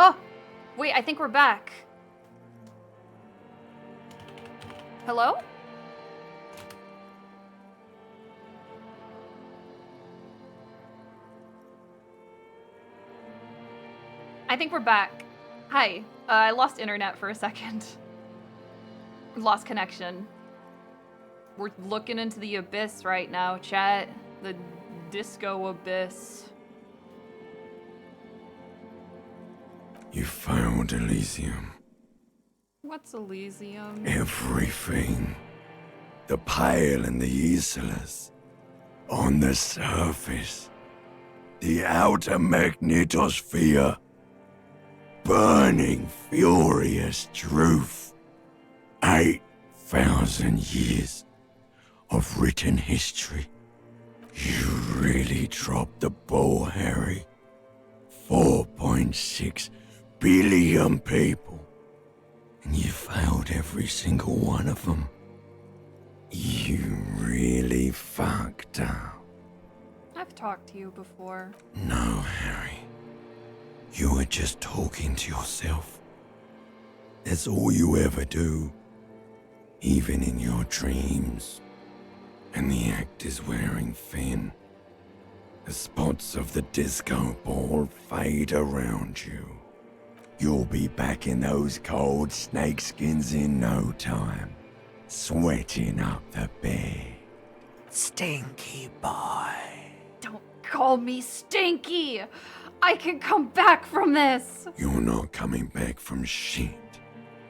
Oh! Wait, I think we're back. Hello? I think we're back. Hi. I lost internet for a second. Lost connection. We're looking into the abyss right now, chat. The disco abyss. You found Elysium. What's Elysium? Everything. The pale and the useless. On the surface. The outer magnetosphere. Burning, furious truth. 8,000 years of written history. You really dropped the ball, Harry. 4.6 billion people. And you failed every single one of them. You really fucked up. I've talked to you before. No, Harry. You were just talking to yourself. That's all you ever do. Even in your dreams. And the act is wearing thin. The spots of the disco ball fade around you. You'll be back in those cold snakeskins in no time. Sweating up the bed. Stinky boy. Don't call me stinky! I can come back from this! You're not coming back from shit.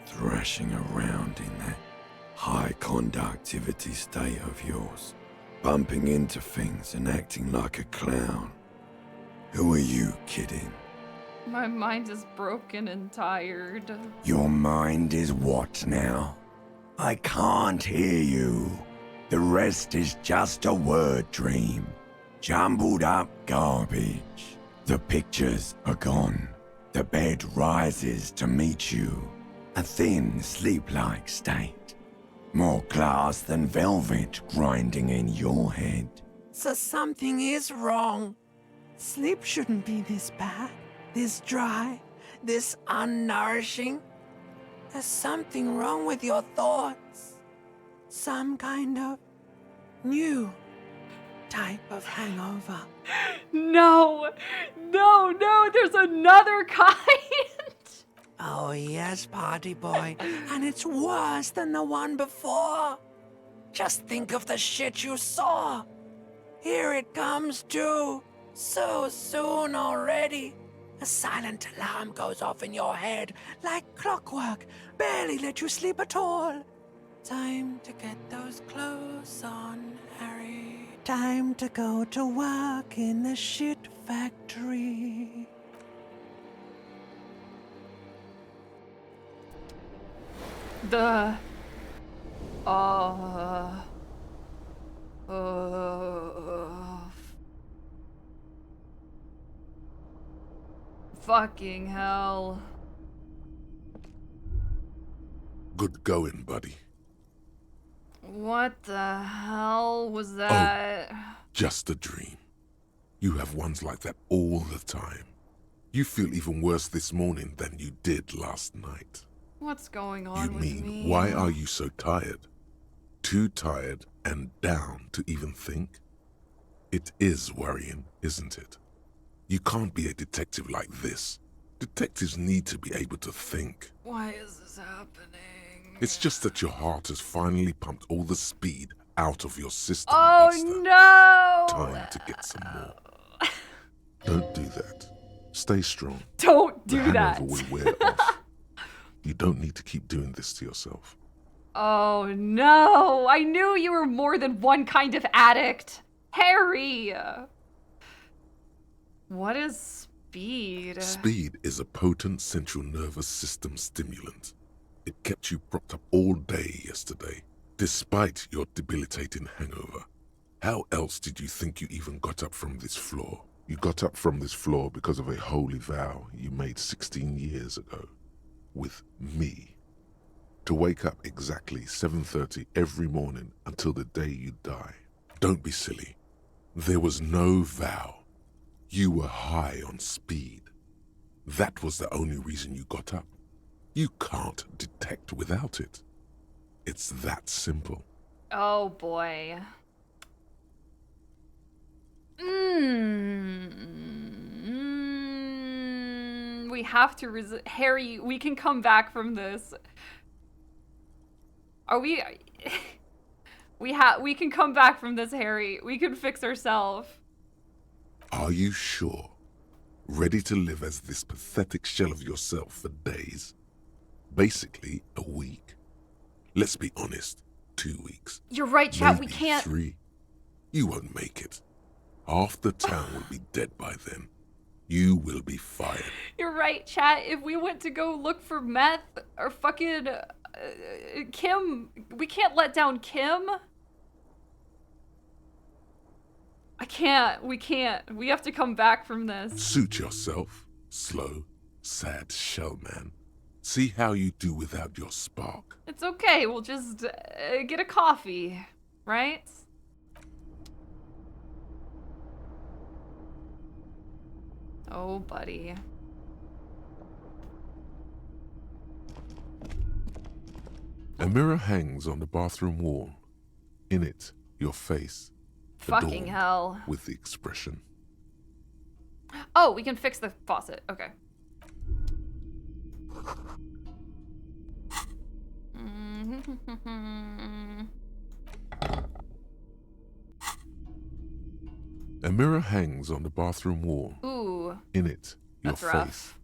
Thrashing around in that high conductivity state of yours. Bumping into things and acting like a clown. Who are you kidding? My mind is broken and tired. Your mind is what now? I can't hear you. The rest is just a word dream. Jumbled up garbage. The pictures are gone. The bed rises to meet you. A thin, sleep-like state. More glass than velvet grinding in your head. So something is wrong. Sleep shouldn't be this bad, this dry, this unnourishing. There's something wrong with your thoughts. Some kind of new type of hangover. No! No, there's another kind! Oh yes, party boy, and it's worse than the one before. Just think of the shit you saw. Here it comes too, so soon already. A silent alarm goes off in your head like clockwork, barely let you sleep at all. Time to get those clothes on, Harry. Time to go to work in the shit factory. The... Fucking hell. Good going, buddy. What the hell was that? Just a dream. You have ones like that all the time. You feel even worse this morning than you did last night. What's going on You with mean, me? why are you so tired? Too tired and down to even think? It is worrying, isn't it? You can't be a detective like this. Detectives need to be able to think. Why is this happening? It's just that your heart has finally pumped all the speed out of your system, Oh Buster. no! Time to get some more. Don't do that. Stay strong. Don't do The that. hangover will wear off. You don't need to keep doing this to yourself. Oh no! I knew you were more than one kind of addict! Harry! What is speed? Speed is a potent central nervous system stimulant. It kept you propped up all day yesterday, despite your debilitating hangover. How else did you think you even got up from this floor? You got up from this floor because of a holy vow you made 16 years ago. With me. To wake up exactly 7:30 every morning until the day you die. Don't be silly. There was no vow. You were high on speed. That was the only reason you got up. You can't detect without it. It's that simple. Oh boy. We have to resist. Harry, we can come back from this. Are we... we can come back from this, Harry. We can fix ourselves. Are you sure? Ready to live as this pathetic shell of yourself for days? Basically, a week. Let's be honest, 2 weeks. You're right, chat. We Maybe can't... 3. You won't make it. Half the town will be dead by then. You will be fired. You're right, chat. If we went to go look for meth or fucking Kim, we can't let down Kim. I can't. We can't. We have to come back from this. Suit yourself, slow, sad shell man. See how you do without your spark. It's okay. We'll just get a coffee, right? Oh, buddy. A mirror hangs on the bathroom wall. In it, your face. Fucking adorned hell. With the expression. Oh, we can fix the faucet. Okay. A mirror hangs on the bathroom wall. Ooh. In it, your That's face. rough.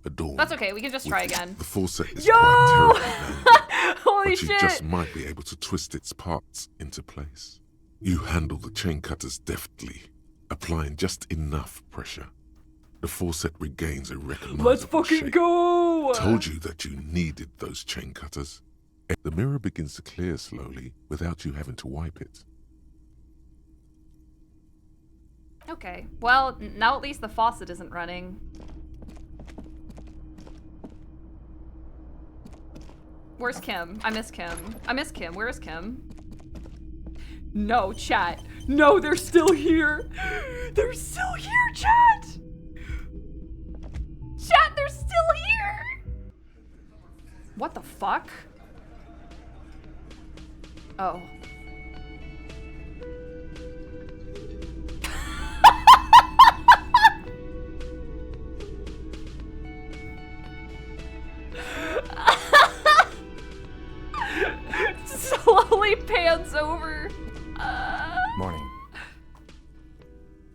Adorned. That's okay. We can just try again. The faucet is Yo! quite terrible, Holy but shit! you just might be able to twist its parts into place. You handle the chain cutters deftly, applying just enough pressure. The faucet regains a recognizable Let's fucking shape. go! Told you that you needed those chain cutters. The mirror begins to clear slowly without you having to wipe it. Okay. Well, now at least the faucet isn't running. Where's Kim? I miss Kim. I miss Kim. Where is Kim? No, chat. No, they're still here. They're still here, chat. Chat, they're still here. What the fuck? Oh. Slowly pans over. Morning.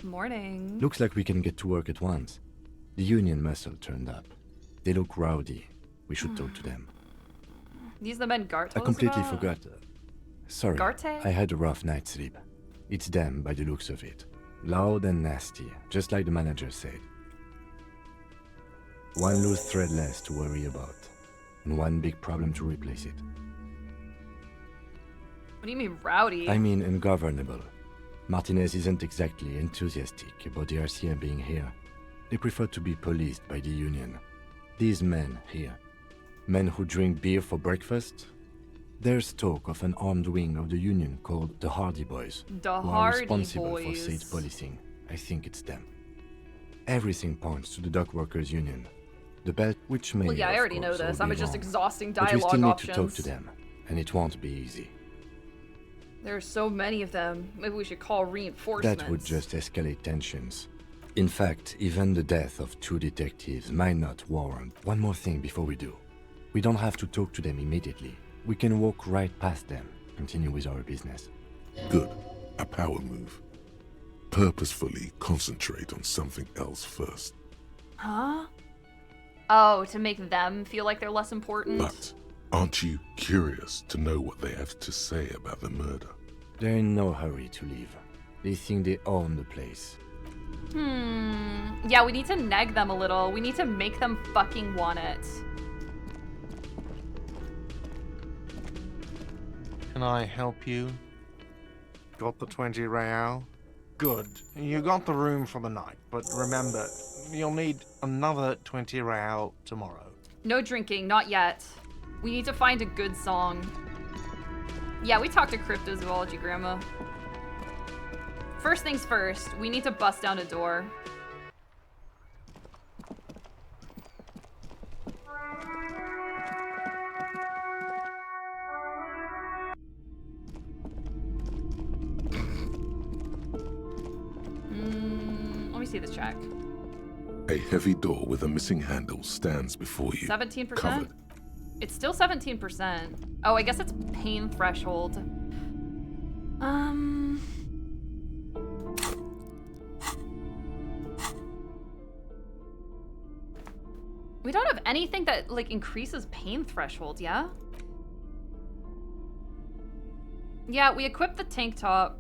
Morning. Looks like we can get to work at once. The union muscle turned up. They look rowdy. We should talk to them. These the men Gart I told us completely about? forgot. Sorry, Garte? I had a rough night's sleep. It's them by the looks of it. Loud and nasty, just like the manager said. One loose thread less to worry about, and one big problem to replace it. What do you mean rowdy? I mean ungovernable. Martinez isn't exactly enthusiastic about the RCM being here. They prefer to be policed by the union. These men here, men who drink beer for breakfast, there's talk of an armed wing of the union called the Hardy Boys, The who are Hardy responsible for Boys. state policing. I think it's them. Everything points to the dock workers union. The belt, which may Well, yeah, I of already know course, this. all I'm be just wrong. exhausting But we dialogue still need options. to talk to them, and it won't be easy. There's so many of them. Maybe we should call reinforcements. That would just escalate tensions. In fact, even the death of 2 detectives might not warrant. One more thing before we do. We don't have to talk to them immediately. We can walk right past them, continue with our business. Good. A power move. Purposefully concentrate on something else first. Huh? Oh, to make them feel like they're less important? But aren't you curious to know what they have to say about the murder? They're in no hurry to leave. They think they own the place. Yeah, we need to nag them a little. We need to make them fucking want it. Can I help you? Got the 20 real? Good. You got the room for the night, but remember, you'll need another 20 real tomorrow. No drinking, not yet. We need to find a good song. Yeah, we talked to Cryptozoology Grandma. First things first, we need to bust down a door. see this check. A heavy door with a missing handle stands before you. 17%? Covered. It's still 17%. Oh, I guess it's pain threshold. We don't have anything that, like, increases pain threshold, yeah? Yeah, we equipped the tank top.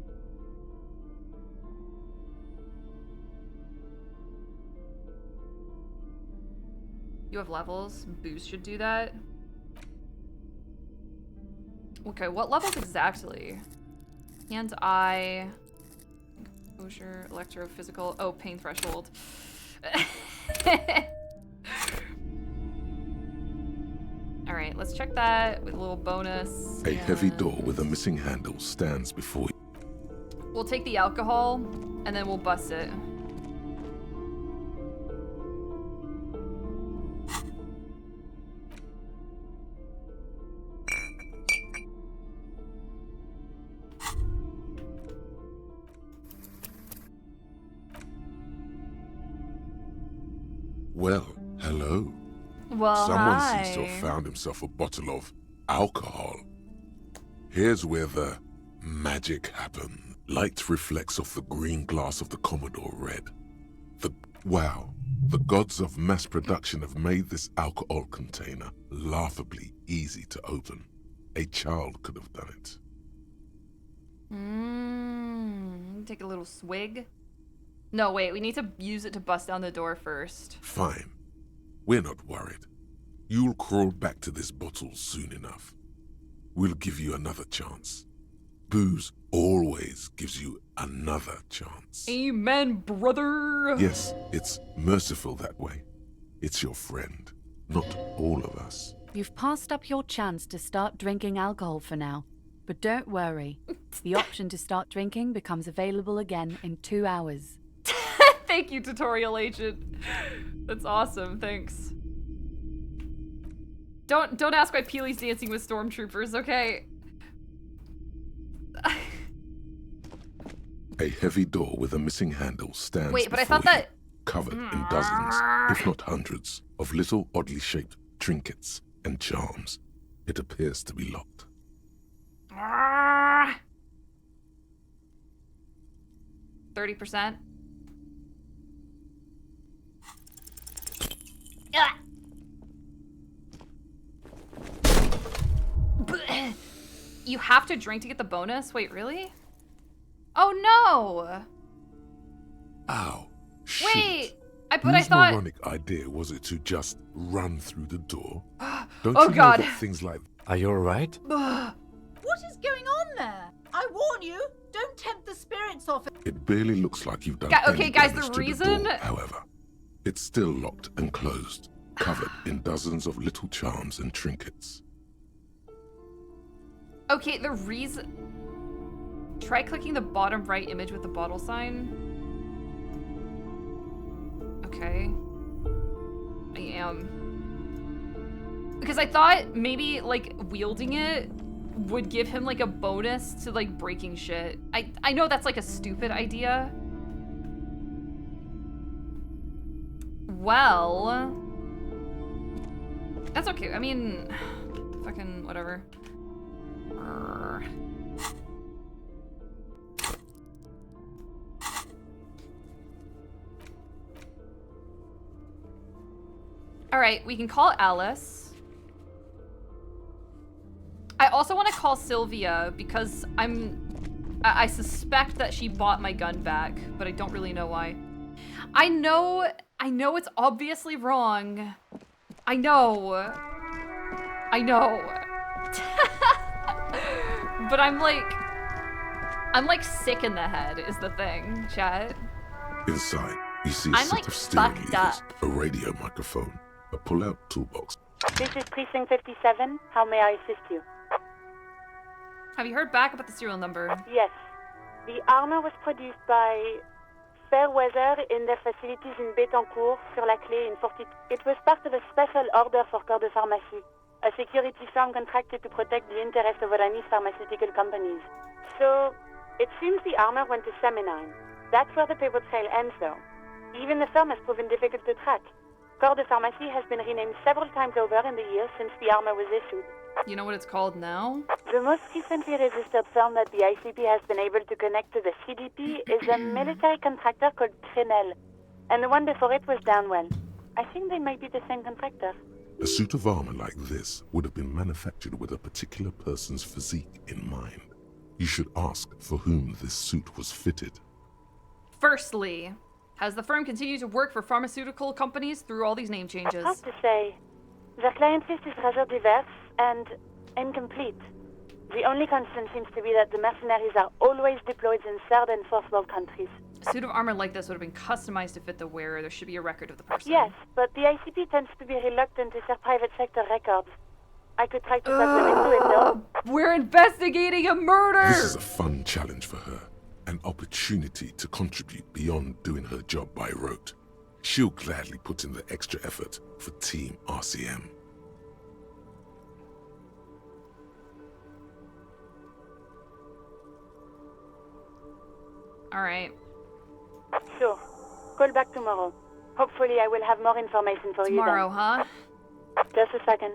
You have levels. Boost should do that. Okay, what levels exactly? Hand, eye, exposure, electrophysical. Oh, pain threshold. All right, let's check that with a little bonus. A heavy door with a missing handle stands before you. We'll take the alcohol and then we'll bust it. Well, hello. Well, Someone hi. seems to have found himself a bottle of alcohol. Here's where the magic happened. Light reflects off the green glass of the Commodore red. Wow, the gods of mass production have made this alcohol container laughably easy to open. A child could have done it. Take a little swig. No, wait, we need to use it to bust down the door first. Fine. We're not worried. You'll crawl back to this bottle soon enough. We'll give you another chance. Booze always gives you another chance. Amen, brother. Yes, it's merciful that way. It's your friend, not all of us. You've passed up your chance to start drinking alcohol for now. But don't worry. The option to start drinking becomes available again in 2 hours. Thank you, tutorial agent. That's awesome, thanks. Don't ask why Peely's dancing with stormtroopers, okay? A heavy door with a missing handle stands Wait, but I before thought that... you, covered in dozens, if not hundreds, of little oddly shaped trinkets and charms. It appears to be locked. 30%. You have to drink to get the bonus? Wait, really? Oh no! Ow. Wait! Shit. But I Whose thought... moronic idea was it to just run through the door? Don't Oh you God. know that things like Are you alright? What is going on there? I warn you, don't tempt the spirits off. it barely looks like you've done Okay, any guys, damage the to reason- door, however, it's still locked and closed, covered in dozens of little charms and trinkets. Okay, the reason... Try clicking the bottom right image with the bottle sign. Okay. I am. Because I thought maybe, like, wielding it would give him, like, a bonus to, like, breaking shit. I know that's, like, a stupid idea. Well... That's okay. I mean... Fucking whatever. Alright, we can call Alice. I also want to call Sylvia because I suspect that she bought my gun back, but I don't really know why. I know it's obviously wrong. I know. But I'm like sick in the head is the thing, chat. Inside, you see a I'm, set like, of steering fucked levers, up. a radio microphone, a pull-out toolbox. This is Precinct 57. How may I assist you? Have you heard back about the serial number? Yes. The armor was produced by Fairweather in their facilities in Bétancourt, sur la Clé in 40. It was part of a special order for Corps de Pharmacie, a security firm contracted to protect the interests of Oranese pharmaceutical companies. So, it seems the armor went to Seminine. That's where the paper trail ends, though. Even the firm has proven difficult to track. Corps de Pharmacie has been renamed several times over in the years since the armor was issued. You know what it's called now? The most recently registered firm that the ICP has been able to connect to the CDP is a military contractor called Trinell, and the one before it was Downwell. I think they might be the same contractor. A suit of armor like this would have been manufactured with a particular person's physique in mind. You should ask for whom this suit was fitted. Firstly, has the firm continued to work for pharmaceutical companies through all these name changes? Hard to say. Their client list is rather diverse and incomplete. The only constant seems to be that the mercenaries are always deployed in third and fourth world countries. A suit of armor like this would have been customized to fit the wearer. There should be a record of the person. Yes, but the ICP tends to be reluctant to share private sector records. I could try to plug them into it though. We're investigating a murder! This is a fun challenge for her. An opportunity to contribute beyond doing her job by rote. She'll gladly put in the extra effort for Team RCM. Alright. Sure. Call back tomorrow. Hopefully I will have more information for Tomorrow, you huh? then. Just a second.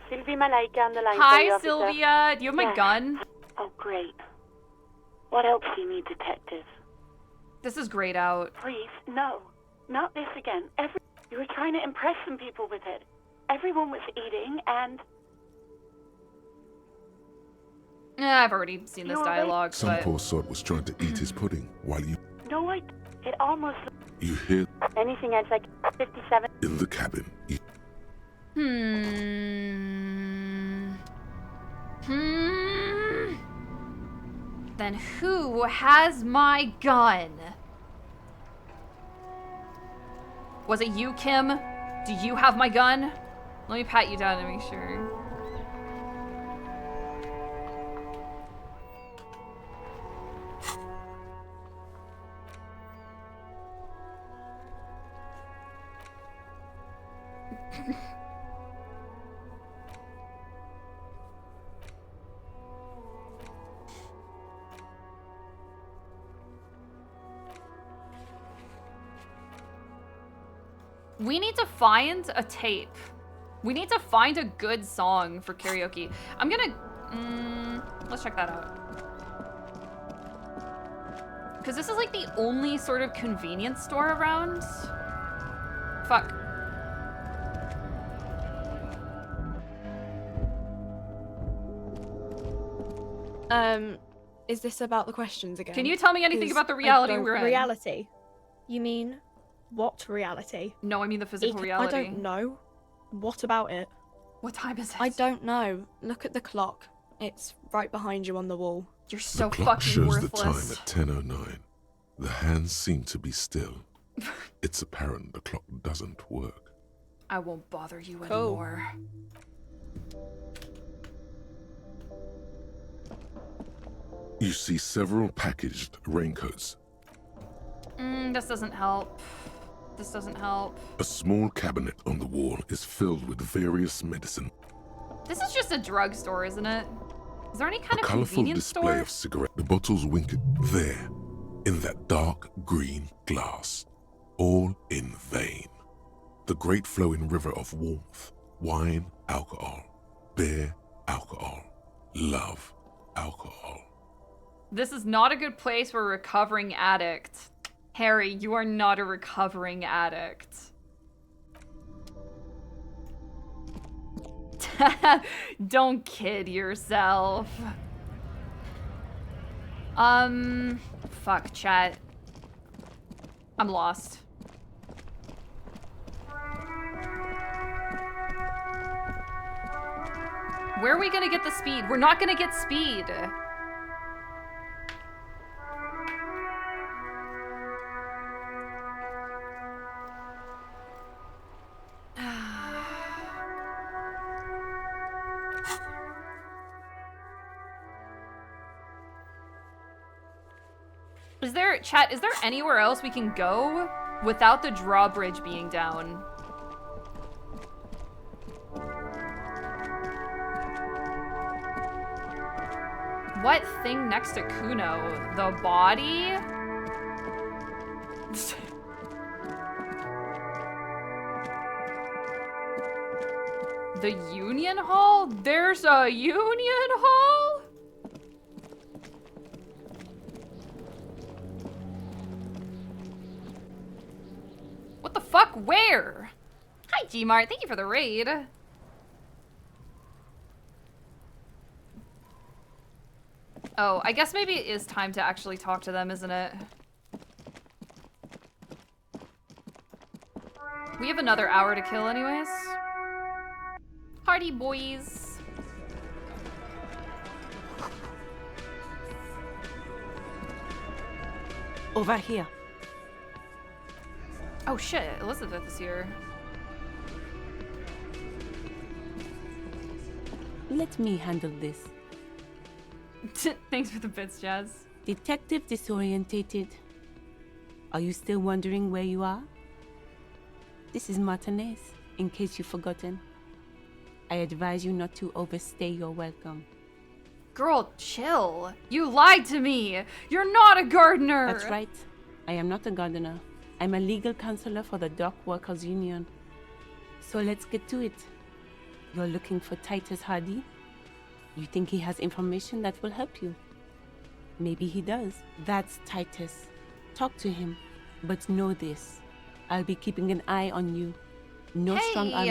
Sylvie Malaika on the line for Hi, you, officer. Sylvia. Do you have my Yeah. gun? Oh, great. What else do you need, detective? This is grayed out. Please, no. Not this again. You were trying to impress some people with it. Everyone was eating, and... I've already seen this You're right. dialogue, Some but... poor sod was trying to eat his pudding while you No, it almost... hear Anything else like 57? in the cabin. Then who has my gun? Was it you, Kim? Do you have my gun? Let me pat you down to make sure. We need to find a tape. We need to find a good song for karaoke. I'm gonna... let's check that out. Because this is like the only sort of convenience store around. Fuck. Is this about the questions again? Can you tell me anything 'Cause about the I reality don't- we're in? Reality? You mean what reality? No, I mean the physical I reality. don't know. What about it? What time is it? I don't know. Look at the clock. It's right behind you on the wall. You're so The clock fucking shows worthless. the time at 10:09. The hands seem to be still. It's apparent the clock doesn't work. I won't bother you Cool. anymore. You see several packaged raincoats. This doesn't help. This doesn't help. A small cabinet on the wall is filled with various medicine. This is just a drugstore, isn't it? Is there any kind A of colorful convenience display store? of cigarette. The bottles wink there, in that dark green glass. All in vain. The great flowing river of warmth, wine, alcohol, beer, alcohol, love, alcohol. This is not a good place for a recovering addict. Harry, you are not a recovering addict. Don't kid yourself. Fuck, chat. I'm lost. Where are we gonna get the speed? We're not gonna get speed. Is there anywhere else we can go without the drawbridge being down? What thing next to Kuno? The body? The Union Hall? There's a Union Hall? What the fuck? Where? Hi, Gmart. Thank you for the raid. Oh, I guess maybe it is time to actually talk to them, isn't it? We have another hour to kill anyways. Party boys. Over here. Oh shit, Elizabeth is here. Let me handle this. Thanks for the bits, Jazz. Detective disorientated. Are you still wondering where you are? This is Martinez, in case you've forgotten. I advise you not to overstay your welcome. Girl, chill. You lied to me. You're not a gardener. That's right. I am not a gardener. I'm a legal counselor for the Dock Workers Union. So let's get to it. You're looking for Titus Hardy? You think he has information that will help you? Maybe he does. That's Titus. Talk to him. But know this. I'll be keeping an eye on you. No strong arm.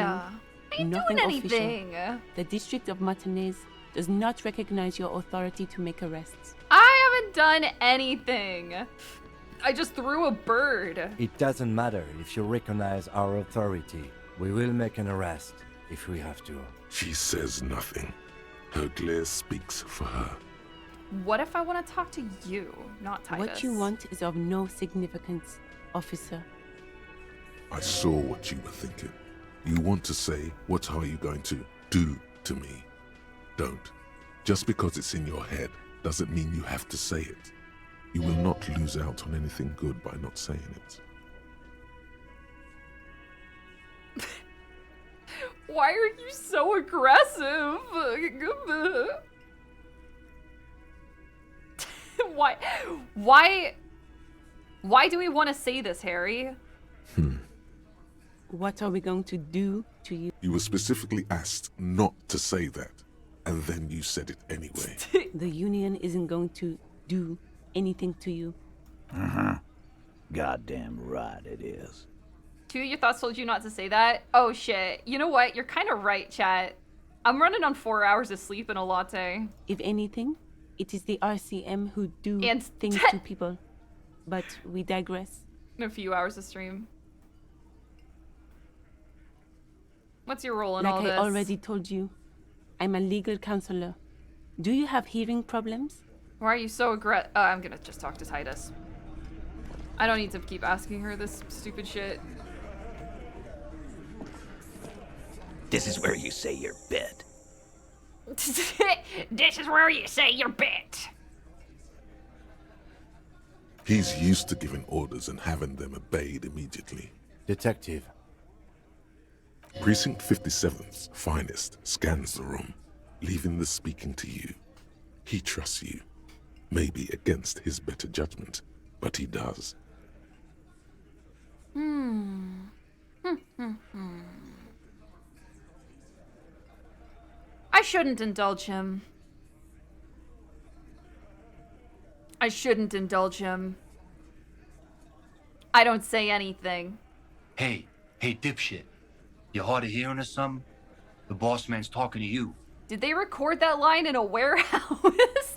I ain't Nothing doing anything. official. The District of Martinez does not recognize your authority to make arrests. I haven't done anything. I just threw a bird. It doesn't matter if you recognize our authority. We will make an arrest if we have to. She says nothing. Her glare speaks for her. What if I want to talk to you, not Titus? What you want is of no significance, officer. I saw what you were thinking. You want to say, what are you going to do to me? Don't. Just because it's in your head doesn't mean you have to say it. You will not lose out on anything good by not saying it. Why are you so aggressive? Why do we want to say this, Harry? What are we going to do to you? You were specifically asked not to say that, and then you said it anyway. The Union isn't going to do anything to you. Goddamn right it is. Two of your thoughts told you not to say that? Oh shit. You know what? You're kind of right, chat. I'm running on 4 hours of sleep and a latte. If anything, it is the RCM who do And things to people. But we digress. In a few hours of stream. What's your role in all Like this? I already told you, I'm a legal counselor. Do you have hearing problems? Why are you so aggressive? I'm gonna just talk to Titus. I don't need to keep asking her this stupid shit. This is where you say your bit. This is where you say your bit. He's used to giving orders and having them obeyed immediately. Detective. Precinct 57's finest scans the room, leaving the speaking to you. He trusts you. Maybe against his better judgment, but he does. I shouldn't indulge him. I shouldn't indulge him. I don't say anything. Hey, dipshit. You hard of hearing or something? The boss man's talking to you. Did they record that line in a warehouse?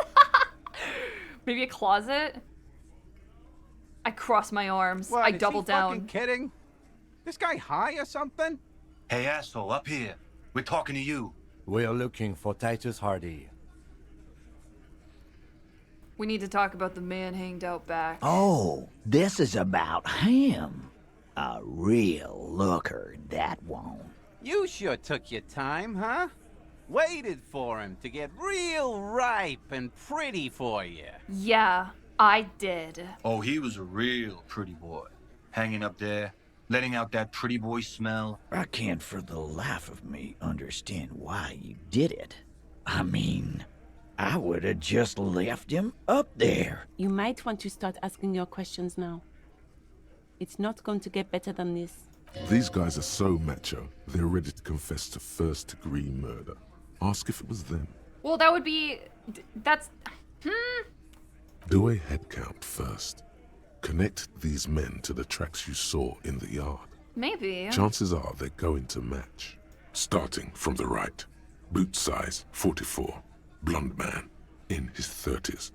Maybe a closet? I cross my arms. What, I is double he down. fucking kidding? This guy high or something? Hey, asshole, up here. We're talking to you. We're looking for Titus Hardy. We need to talk about the man hanged out back. Oh, this is about him. A real looker, that won't. You sure took your time, huh? Waited for him to get real ripe and pretty for you. Yeah, I did. Oh, he was a real pretty boy. Hanging up there, letting out that pretty boy smell. I can't for the life of me understand why you did it. I mean, I would have just left him up there. You might want to start asking your questions now. It's not going to get better than this. These guys are so macho, they're ready to confess to first-degree murder. Ask if it was them. Well, that would be... That's... Do a head count first. Connect these men to the tracks you saw in the yard. Maybe. Chances are they're going to match. Starting from the right. Boot size 44. Blonde man. In his 30s.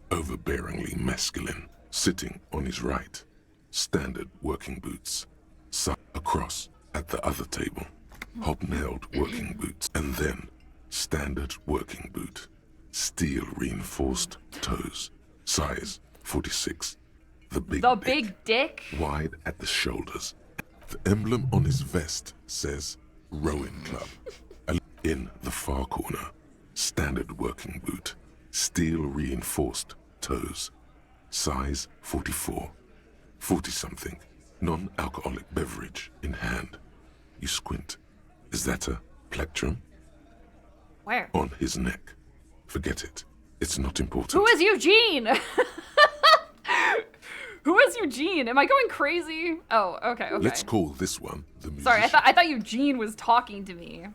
Overbearingly masculine. Sitting on his right. Standard working boots. Across at the other table. Hobnailed working boots. And then standard working boot. Steel reinforced toes. Size 46. The big dick? Wide at the shoulders. The emblem on his vest says Rowing Club. In the far corner, standard working boot. Steel reinforced toes. Size 44. 40-something. Non-alcoholic beverage in hand. You squint. Is that a plectrum? Where? On his neck. Forget it. It's not important. Who is Eugene? Who is Eugene? Am I going crazy? Oh, okay. Let's call this one the musician. Sorry, I thought Eugene was talking to me.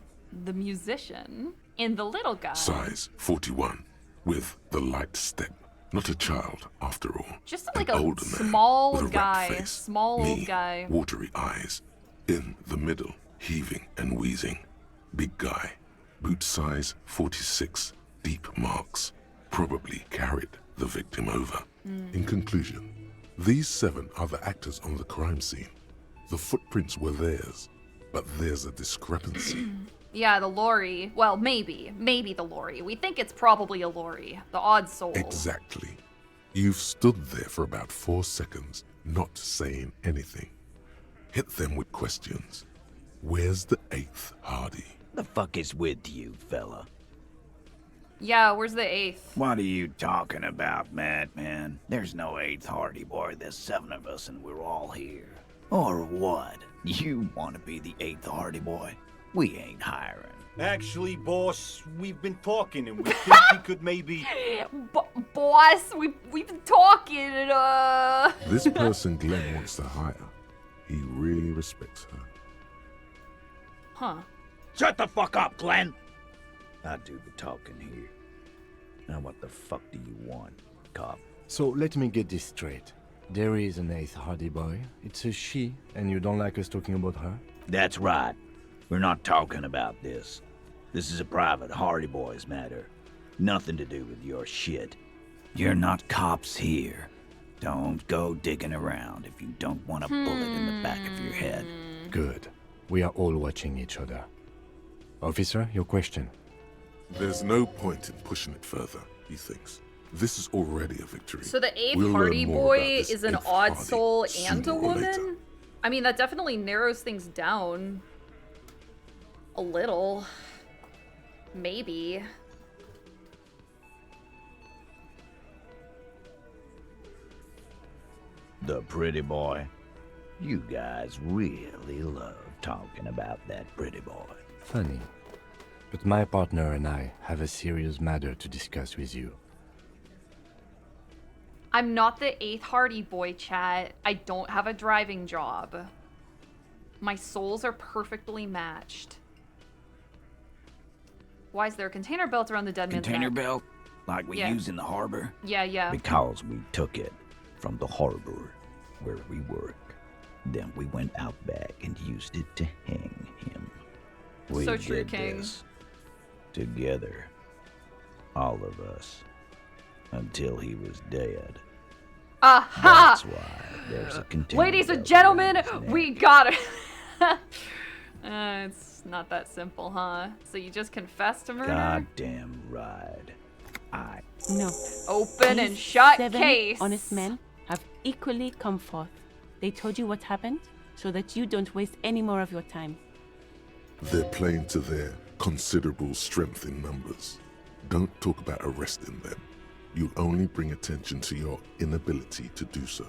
The musician in the little guy. Size 41, with the light step. Not a child, after all. Just like an a older small man with a guy. rat face. Small old guy. Watery eyes. In the middle, heaving and wheezing. Big guy. Boot size 46. Deep marks. Probably carried the victim over. In conclusion, these 7 are the actors on the crime scene. The footprints were theirs, but there's a discrepancy. Yeah, the lorry. Well, maybe the lorry. We think it's probably a lorry. The odd soul. Exactly. You've stood there for about 4 seconds, not saying anything. Hit them with questions. Where's the 8th Hardy? The fuck is with you, fella? Yeah, where's the 8th? What are you talking about, madman? There's no 8th Hardy Boy. There's 7 of us and we're all here. Or what? You want to be the 8th Hardy Boy? We ain't hiring. Actually, boss, we've been talking and we think we could maybe... Boss, we've been talking This person Glenn wants to hire. He really respects her. Huh. Shut the fuck up, Glenn! I do the talking here. Now what the fuck do you want, cop? So let me get this straight. There is an 8th Hardy Boy. It's a she, and you don't like us talking about her? That's right. We're not talking about this. This is a private Hardy Boys matter. Nothing to do with your shit. You're not cops here. Don't go digging around if you don't want a bullet in the back of your head. Good. We are all watching each other. Officer, your question. There's no point in pushing it further, he thinks. This is already a victory. So the 8th We'll Hardy learn more Boy about this is an 8th odd Hardy soul and sooner a or woman? later. I mean, that definitely narrows things down. A little. Maybe. The pretty boy. You guys really love talking about that pretty boy. Funny. But my partner and I have a serious matter to discuss with you. I'm not the 8th Hardy Boy, chat. I don't have a driving job. My souls are perfectly matched. Why is there a container belt around the dead man's Container neck? belt? Like we use in the harbor? Yeah. Because we took it from the harbor where we work. Then we went out back and used it to hang him. We So true, did King. this together. All of us. Until he was dead. Aha! That's why there's a container Ladies and belt gentlemen, around his neck. we got it. It's not that simple, huh? So you just confessed to murder? Goddamn right. No. Open and These shut 7 case. honest men have equally come forth. They told you what happened so that you don't waste any more of your time. They're playing to their considerable strength in numbers. Don't talk about arresting them. You'll only bring attention to your inability to do so.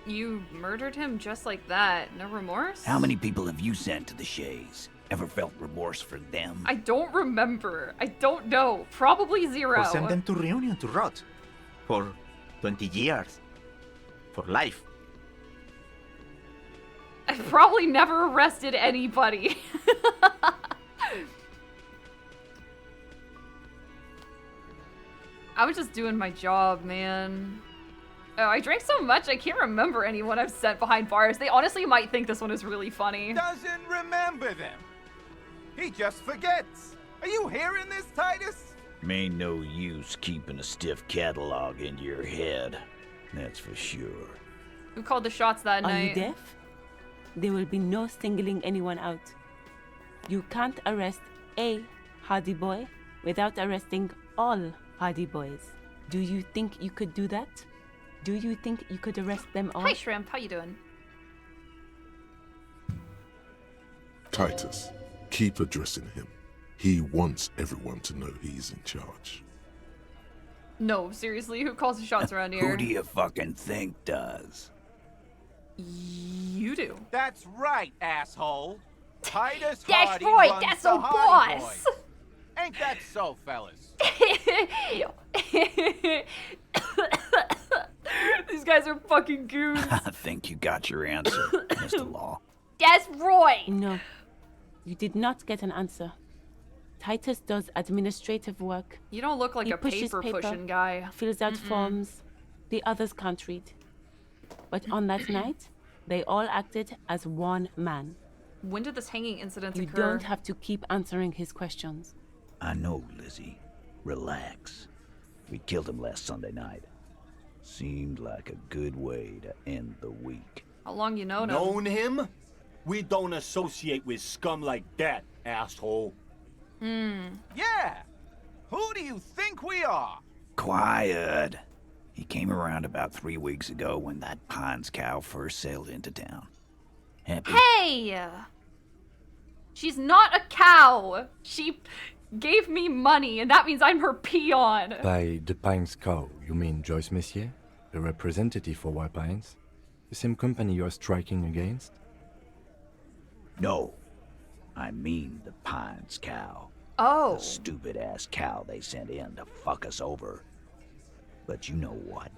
You murdered him just like that. No remorse? How many people have you sent to the Shays? Ever felt remorse for them? I don't remember. I don't know. Probably 0. Or send them to Reunion to rot. For 20 years. For life. I've probably never arrested anybody. I was just doing my job, man. Oh, I drank so much I can't remember anyone I've sent behind bars. They honestly might think this one is really funny. Doesn't remember them. He just forgets. Are you hearing this, Titus? Ain't no use keeping a stiff catalog in your head. That's for sure. Who called the shots that Are night? you deaf? There will be no singling anyone out. You can't arrest a Hardy Boy without arresting all Hardy Boys. Do you think you could do that? Do you think you could arrest them all? Hi, Shrimp. How you doing? Titus, keep addressing him. He wants everyone to know he's in charge. No, seriously, who calls the shots around here? Who do you fucking think does? You do. That's right, asshole. Titus That's Hardy right, runs that's the a Hardy boss. Boys. Ain't that so, fellas? These guys are fucking goons. I think you got your answer, Mr. Law. That's right. No, you did not get an answer. Titus does administrative work. You don't look like He a pushes paper pushing guy. Fills out forms. The others can't read. But on that night, they all acted as one man. When did this hanging incident You occur? don't have to keep answering his questions. I know, Lizzie. Relax. We killed him last Sunday night. Seemed like a good way to end the week. How long you known him? Known him? We don't associate with scum like that, asshole. Yeah. Who do you think we are? Quiet. He came around about 3 weeks ago when that Pines cow first sailed into town. Happy? Hey! She's not a cow. She gave me money, and that means I'm her peon. By the Pines cow, you mean Joyce Messier, the representative for White Pines? The same company you're striking against? No. I mean the Pines cow. Oh. The stupid-ass cow they sent in to fuck us over. But you know what?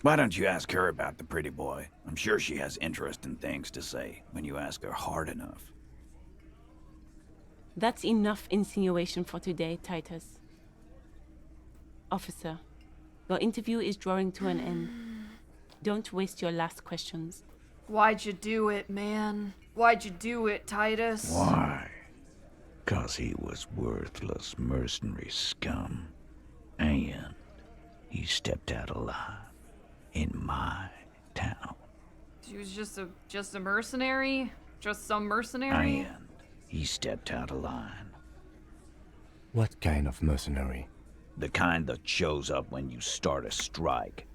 Why don't you ask her about the pretty boy? I'm sure she has interesting things to say when you ask her hard enough. That's enough insinuation for today, Titus. Officer, your interview is drawing to an end. Don't waste your last questions. Why'd you do it, man? Why'd you do it, Titus? Why? 'Cause he was worthless mercenary scum. And he stepped out alive in my town. She was just a mercenary? Just some mercenary? And he stepped out of line. What kind of mercenary? The kind that shows up when you start a strike.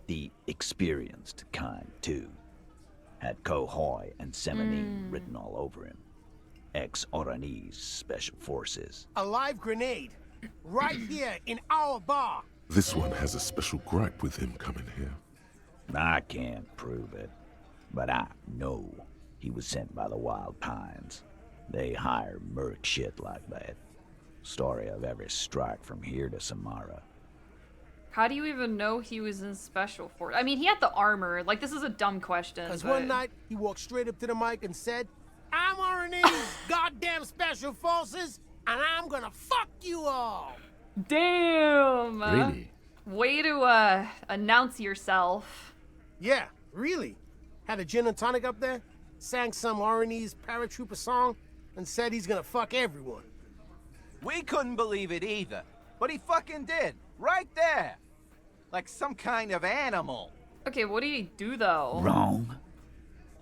The experienced kind, too. Had Cohoy and Seminine written all over him. Ex-Oranese Special Forces. A live grenade. Right here in our bar. This one has a special gripe with him coming here. I can't prove it, but I know he was sent by the Wild Pines. They hire merc shit like that. Story of every strike from here to Samara. How do you even know he was in Special Force? I mean, he had the armor. Like, this is a dumb question. Because but... one night, he walked straight up to the mic and said, I'm RNA's goddamn Special Forces, and I'm gonna fuck you all. Damn! Really? Way to, announce yourself. Yeah, really. Had a gin and tonic up there, sang some RNA's paratrooper song, and said he's gonna fuck everyone. We couldn't believe it either, but he fucking did. Right there. Like some kind of animal. Okay, what did he do, though? Wrong.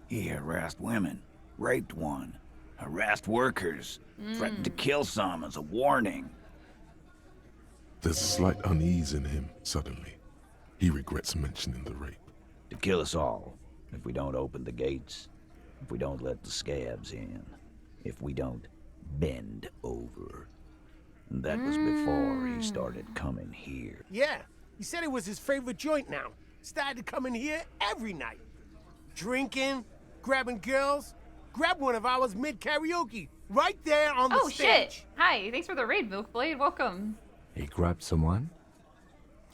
He harassed women, raped one, harassed workers, threatened to kill some as a warning. There's a slight unease in him, suddenly. He regrets mentioning the rape. To kill us all, if we don't open the gates, if we don't let the scabs in, if we don't bend over. And that was before he started coming here. Yeah, he said it was his favorite joint now. Started coming here every night. Drinking, grabbing girls. Grab one of ours mid-karaoke, right there on the stage. Oh, shit. Hi, thanks for the raid, Milkblade. Welcome. He grabbed someone?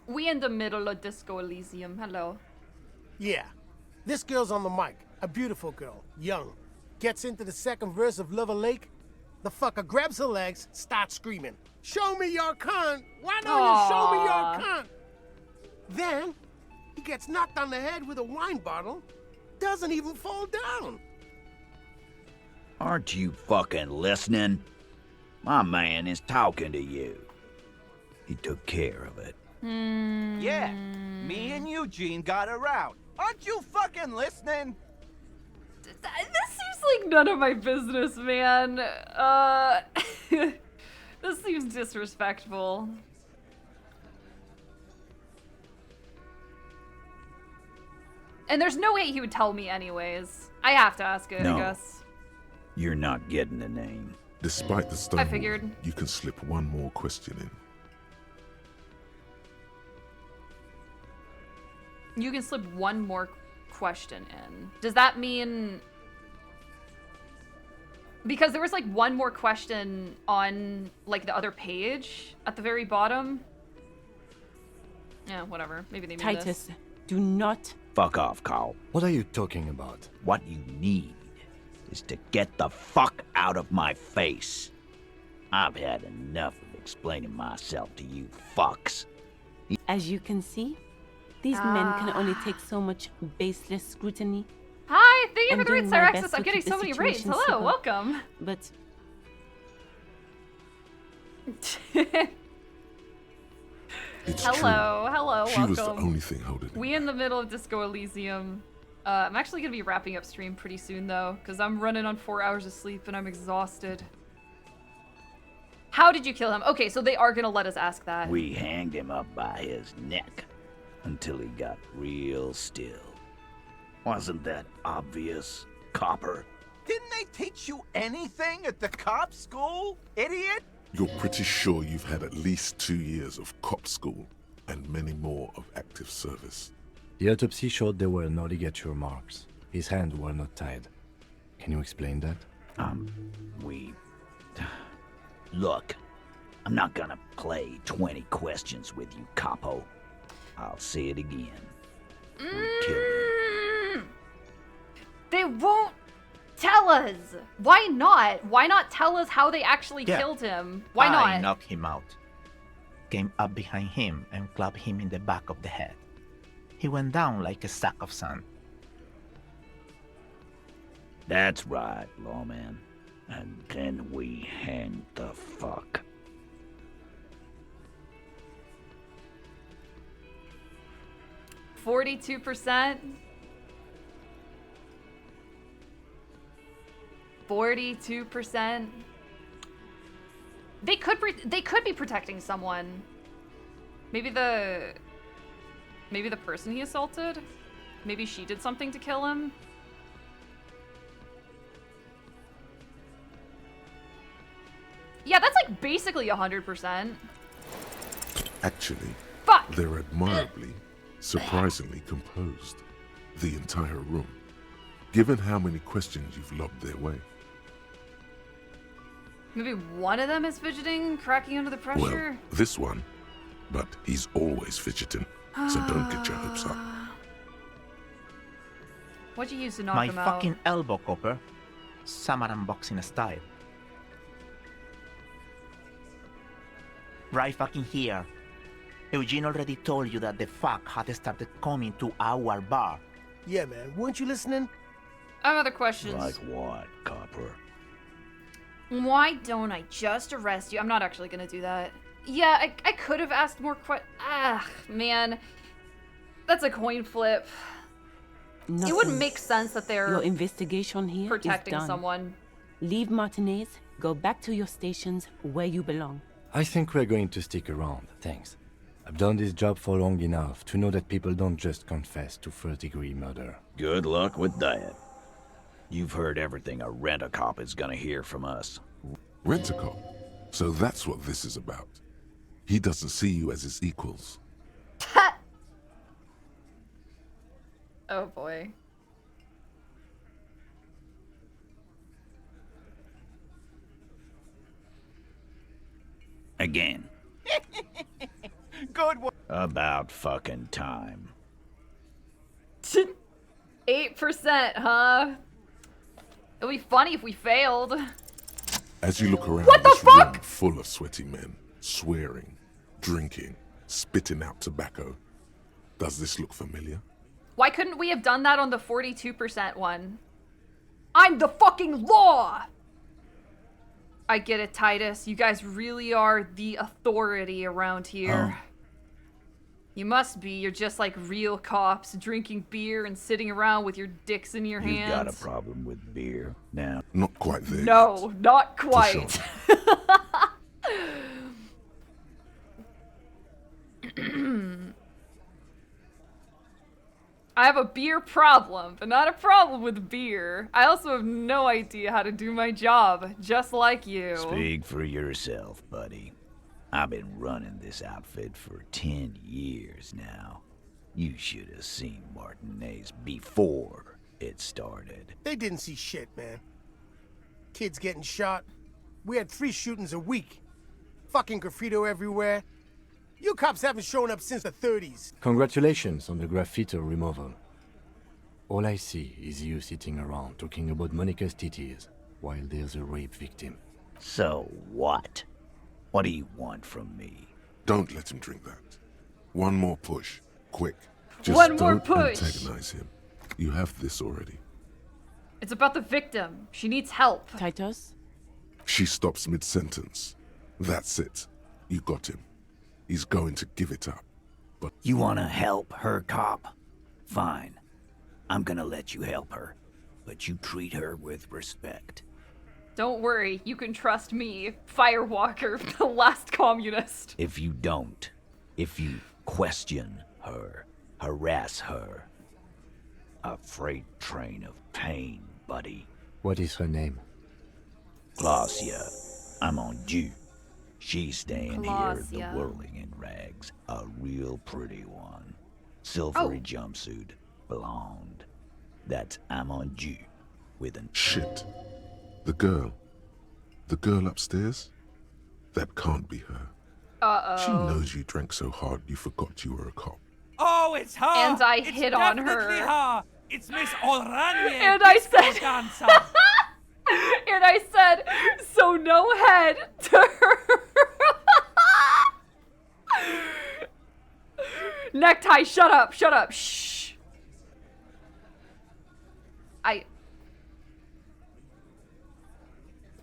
We in the middle of Disco Elysium. Hello. Yeah, this girl's on the mic, A beautiful girl, young, gets into the second verse of Lover Lake. The fucker grabs her legs, starts screaming, "Show me your cunt! Why don't you show me your cunt?" Then, he gets knocked on the head with a wine bottle, doesn't even fall down. Aren't you fucking listening? My man is talking to you. He took care of it. Yeah, me and Eugene got around. Aren't you fucking listening? This seems like none of my business, man. This seems disrespectful. And there's no way he would tell me anyways. I have to ask it, No. I guess. You're not getting the name. Despite the stone I figured. wall, you can slip one more question in. You can slip one more question in. Does that mean... Because there was like one more question on like the other page at the very bottom. Yeah, whatever. Maybe they mean Titus, this. do not... Fuck off, Carl. What are you talking about? What you need is to get the fuck out of my face. I've had enough of explaining myself to you fucks. As you can see, these men can only take so much baseless scrutiny. Hi, thank you I'm for the raid, doing my Sir best Access. to I'm getting keep so the many raids. situation Hello, civil. welcome. But It's Hello, true. hello, She welcome. was the only thing holding him. We in the middle of Disco Elysium. I'm actually gonna be wrapping up stream pretty soon though, because I'm running on 4 hours of sleep and I'm exhausted. How did you kill him? Okay, so they are gonna let us ask that. We hanged him up by his neck until he got real still. Wasn't that obvious, Copper? Didn't they teach you anything at the cop school, idiot? You're pretty sure you've had at least 2 years of cop school and many more of active service. The autopsy showed there were no ligature marks. His hands were not tied. Can you explain that? Look, I'm not gonna play 20 questions with you, Capo. I'll say it again. We killed him. They won't tell us. Why not? Why not tell us how they actually killed him? Why I not? knocked him out. Came up behind him and clubbed him in the back of the head. He went down like a sack of sand. That's right, lawman. And then we hanged the fuck. %. 42%. They could be protecting someone. Maybe the person he assaulted. Maybe she did something to kill him. Yeah, that's like basically 100%. Actually, Fuck! they're admirably, surprisingly composed. The entire room. Given how many questions you've lobbed their way. Maybe one of them is fidgeting, cracking under the pressure. Well, this one. But he's always fidgeting, so don't get your hopes up. What'd you use to knock My him out? fucking elbow, Copper. Samaran boxing style. Right fucking here. Eugene already told you that the fuck had started coming to our bar. Yeah, man. Weren't you listening? I have other questions. Like what, Copper? Why don't I just arrest you? I'm not actually gonna do that. Yeah, I could have asked more man. That's a coin flip. It wouldn't make sense that they're Your investigation here protecting is done. someone. Leave Martinez, go back to your stations where you belong. I think we're going to stick around, thanks. I've done this job for long enough to know that people don't just confess to first-degree murder. Good luck with that. You've heard everything a rent-a-cop is gonna hear from us. Rent-a-cop? So that's what this is about. He doesn't see you as his equals. Oh boy. Again. Good one. About fucking time. 8%, huh? It'll be funny if we failed. As you look around What the this fuck? room full of sweaty men, swearing, drinking, spitting out tobacco, does this look familiar? Why couldn't we have done that on the 42% one? I'm the fucking law! I get it, Titus. You guys really are the authority around here. Oh. You must be. You're just like real cops, drinking beer and sitting around with your dicks in your You've hands. got a problem with beer now. Not quite there. No, not quite. I have a beer problem, but not a problem with beer. I also have no idea how to do my job, just like you. Speak for yourself, buddy. I've been running this outfit for 10 years now. You should have seen Martinez before it started. They didn't see shit, man. Kids getting shot. We had 3 shootings a week. Fucking graffito everywhere. You cops haven't shown up since the 30s. Congratulations on the graffiti removal. All I see is you sitting around talking about Monica's titties while there's a rape victim. So what? What do you want from me? Don't let him drink that. One more push. Quick. Just One more don't push. antagonize him. You have this already. It's about the victim. She needs help. Titus? She stops mid-sentence. That's it. You got him. He's going to give it up. But You wanna help her, cop? Fine. I'm gonna let you help her. But you treat her with respect. Don't worry, you can trust me, Firewalker, the last communist. If you don't, if you question her, harass her, a freight train of pain, buddy. What is her name? Glacia, I'm on due. She's staying here, the Glacia. whirling in rags. A real pretty one. Silvery jumpsuit, blonde. That's I'm on due with an... shit. The girl upstairs? That can't be her. Uh-oh. She knows you drank so hard you forgot you were a cop. Oh, it's her! And I It's hit on definitely her. It's Miss Oranje, And I disco said- dancer. And I said, so no head to her. Necktie, shut up, shh.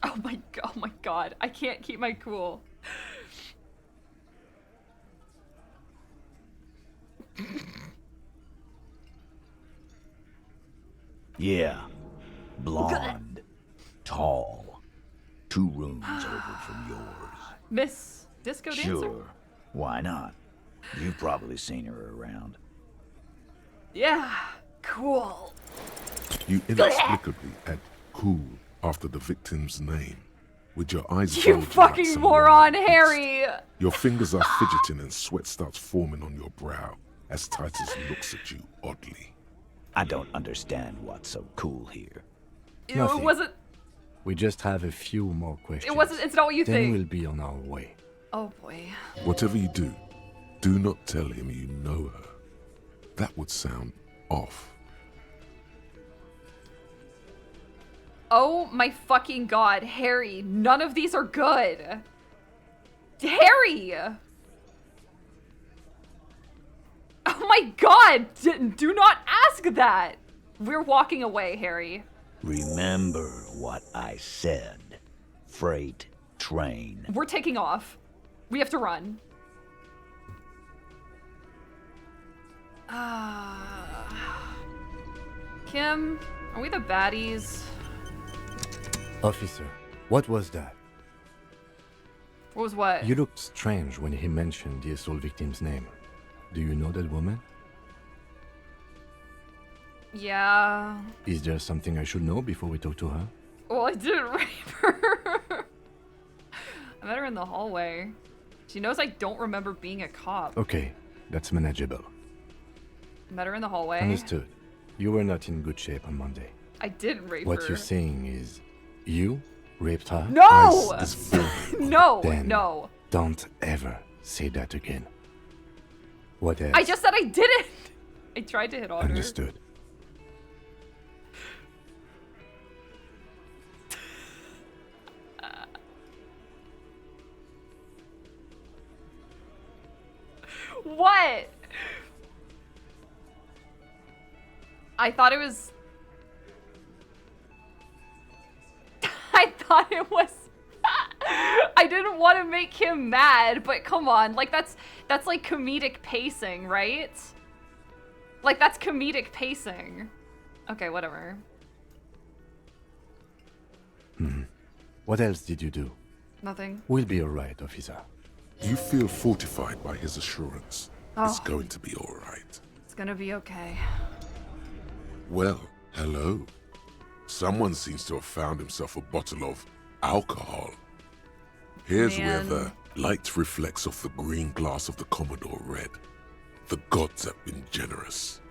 Oh my god, I can't keep my cool. Yeah. Blonde. Tall. 2 rooms over from yours. Miss Disco Dancer? Sure. Why not? You've probably seen her around. Yeah, cool. You inexplicably add cool after the victim's name, with your eyes You bulging like fucking some moron, wild beast. Harry! Your fingers are fidgeting and sweat starts forming on your brow as Titus looks at you oddly. I don't understand what's so cool here. Nothing. It wasn't. We just have a few more questions. It's not what you then think. we'll be on our way. Oh boy. Whatever you do not tell him you know her. That would sound off. Oh my fucking god, Harry, none of these are good. Harry! Oh my god, do not ask that. We're walking away, Harry. Remember what I said. Freight train. We're taking off. We have to run. Kim, are we the baddies? Officer, what was that? What was what? You looked strange when he mentioned the assault victim's name. Do you know that woman? Yeah. Is there something I should know before we talk to her? Well, I didn't rape her. I met her in the hallway. She knows I don't remember being a cop. Okay, that's manageable. Met her in the hallway. Understood. You were not in good shape on Monday. I didn't rape What her. you're saying is, you raped her? No! No, Then no. don't ever say that again. What else? I just said I didn't. I tried to hit on her. Understood. I thought it was... I thought it was... I didn't want to make him mad, but come on. Like, that's like comedic pacing, right? Like, that's comedic pacing. Okay, whatever. What else did you do? Nothing. We'll be alright, officer. You feel fortified by his assurance. It's Oh. going to be all right. It's gonna be okay. Well, hello. Someone seems to have found himself a bottle of alcohol. Here's where the light reflects off the green glass of the Commodore Red. The gods have been generous.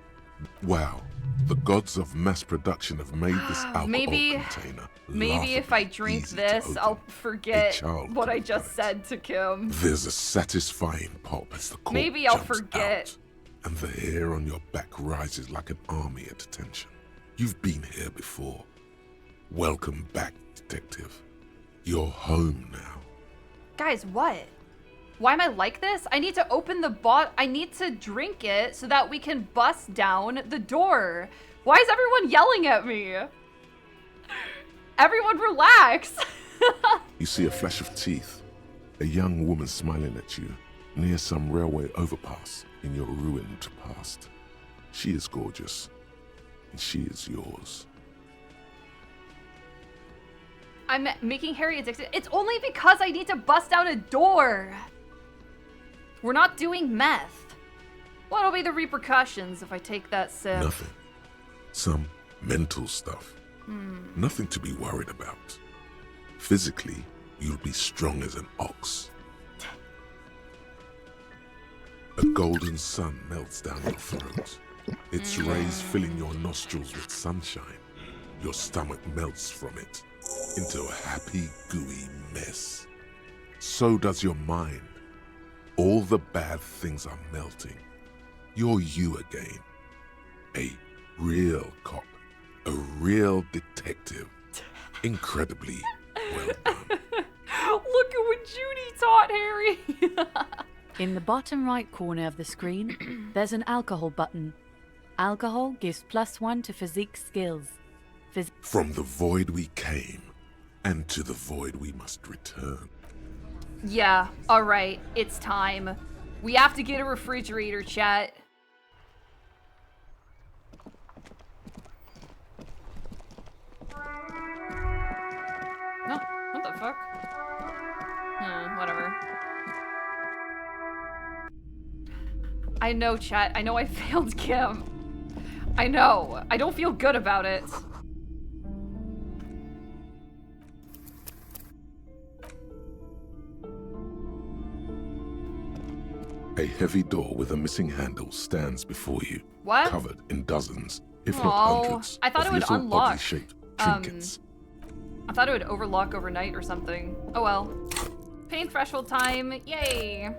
Wow, the gods of mass production have made this alcohol container Maybe if I drink easy to this, open. I'll forget child what I just said to Kim. There's a satisfying pop as the cork Maybe I'll jumps forget. out, and the hair on your back rises like an army at attention. You've been here before. Welcome back, detective. You're home now. Guys, what? Why am I like this? I need to open the I need to drink it so that we can bust down the door. Why is everyone yelling at me? Everyone relax. You see a flash of teeth. A young woman smiling at you near some railway overpass in your ruined past. She is gorgeous, and she is yours. I'm making Harry addicted. It's only because I need to bust down a door. We're not doing meth. What'll be the repercussions if I take that sip? Nothing. Some mental stuff. Hmm. Nothing to be worried about. Physically, you'll be strong as an ox. A golden sun melts down your throat. Its rays filling your nostrils with sunshine. Your stomach melts from it into a happy, gooey mess. So does your mind. All the bad things are melting. You're you again. A real cop. A real detective. Incredibly well done. Look at what Judy taught Harry. In the bottom right corner of the screen, there's an alcohol button. Alcohol gives +1 to physique skills. From the void we came, and to the void we must return. Yeah, alright, it's time. We have to get a refrigerator, chat. No, what the fuck? Whatever. I know, chat. I know I failed Kim. I know. I don't feel good about it. A heavy door with a missing handle stands before you. What? Covered in dozens, if not Aw, hundreds, I thought of it would little unlock. oddly shaped trinkets. I thought it would overlock overnight or something. Oh well. Pain threshold time. Yay.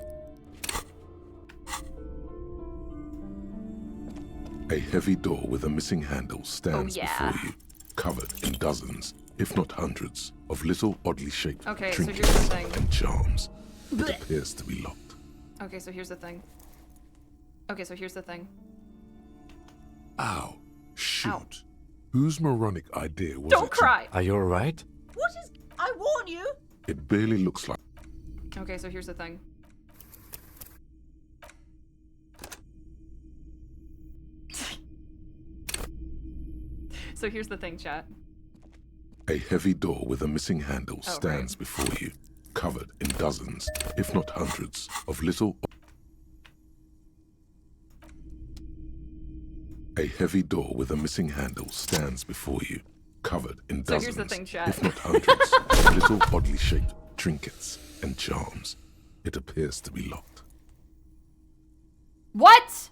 A heavy door with a missing handle stands yeah. before you, covered in dozens, if not hundreds, of little oddly shaped Okay, so here's the trinkets thing. and charms. It Blech. appears to be locked. Okay, so here's the thing. Okay, so here's the thing. Ow. Shoot. Whose moronic idea was Don't it? cry! Are you alright? What is... I warn you! It barely looks like... Okay, so here's the thing. So here's the thing, chat. A heavy door with a missing handle Oh, stands before you, covered in dozens, if not hundreds, of little... A heavy door with a missing handle stands before you, covered in So dozens, here's the thing, chat. if not hundreds, of little oddly shaped trinkets and charms. It appears to be locked. What?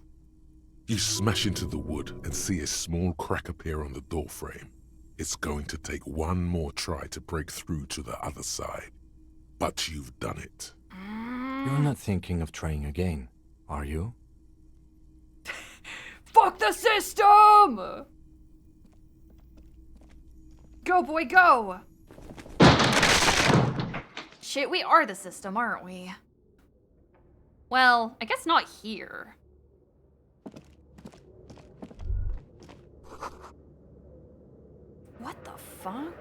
You smash into the wood and see a small crack appear on the door frame. It's going to take one more try to break through to the other side. But you've done it. You're not thinking of trying again, are you? Fuck the system! Go, boy, go! Shit, we are the system, aren't we? Well, I guess not here. fuck?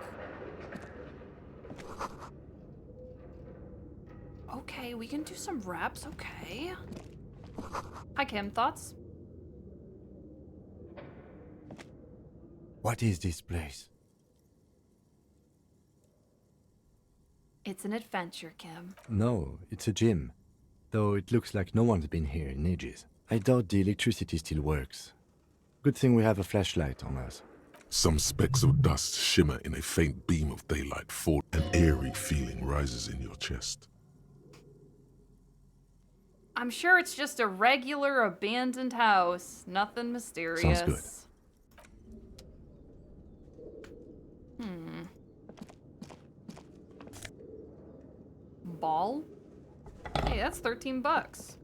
Okay, we can do some reps, okay. Hi, Kim, thoughts? What is this place? It's an adventure, Kim. No, it's a gym. Though it looks like no one's been here in ages. I doubt the electricity still works. Good thing we have a flashlight on us. Some specks of dust shimmer in a faint beam of daylight. An eerie feeling rises in your chest. I'm sure it's just a regular abandoned house. Nothing mysterious. Sounds good. Ball? Hey, that's 13 bucks.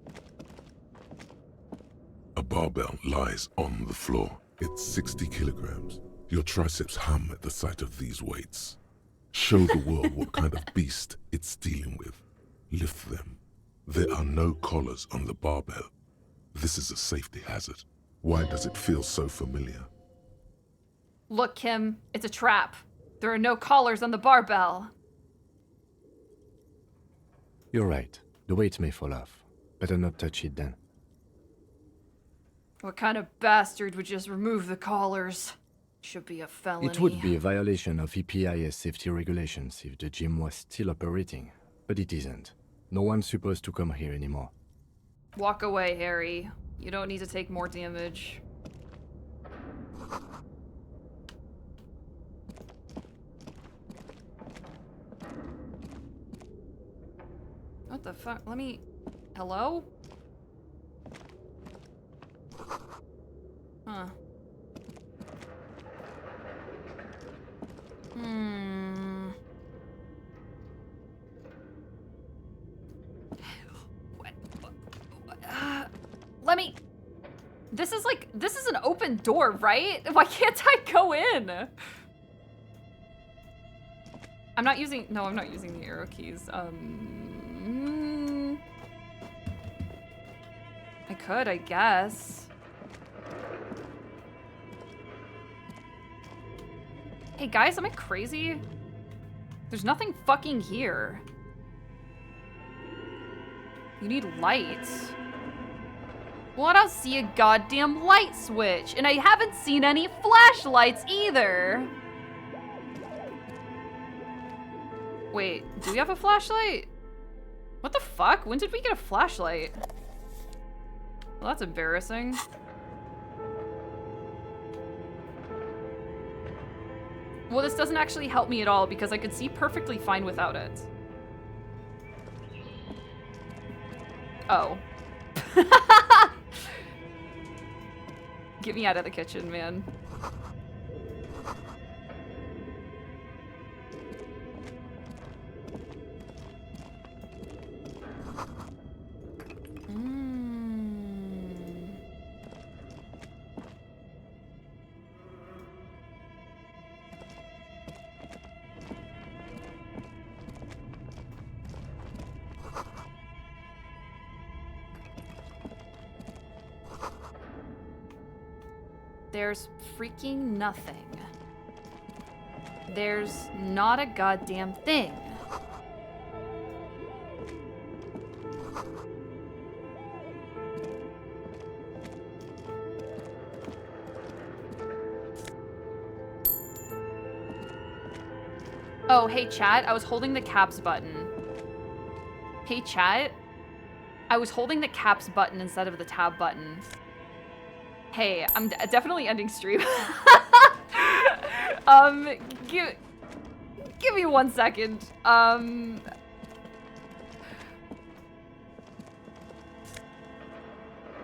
A barbell lies on the floor. It's 60 kilograms. Your triceps hum at the sight of these weights. Show the world what kind of beast it's dealing with. Lift them. There are no collars on the barbell. This is a safety hazard. Why does it feel so familiar? Look, Kim, it's a trap. There are no collars on the barbell. You're right. The weight may fall off. Better not touch it then. What kind of bastard would just remove the collars? Should be a felony. It would be a violation of EPIS safety regulations if the gym was still operating, but it isn't. No one's supposed to come here anymore. Walk away, Harry. You don't need to take more damage. What the fuck? Let me... Hello? Huh. Let me... This is an open door, right? Why can't I go in? I'm not using... No, I'm not using the arrow keys. I could, I guess. Hey guys, am I crazy? There's nothing fucking here. You need lights. Well, I don't see a goddamn light switch, and I haven't seen any flashlights either. Wait, do we have a flashlight? What the fuck? When did we get a flashlight? Well, that's embarrassing. Well, this doesn't actually help me at all because I could see perfectly fine without it. Oh. Get me out of the kitchen, man. There's freaking nothing. There's not a goddamn thing. Oh, hey chat, I was holding the caps button. Hey chat, I was holding the caps button instead of the tab button. Hey, I'm definitely ending stream. Give me 1 second.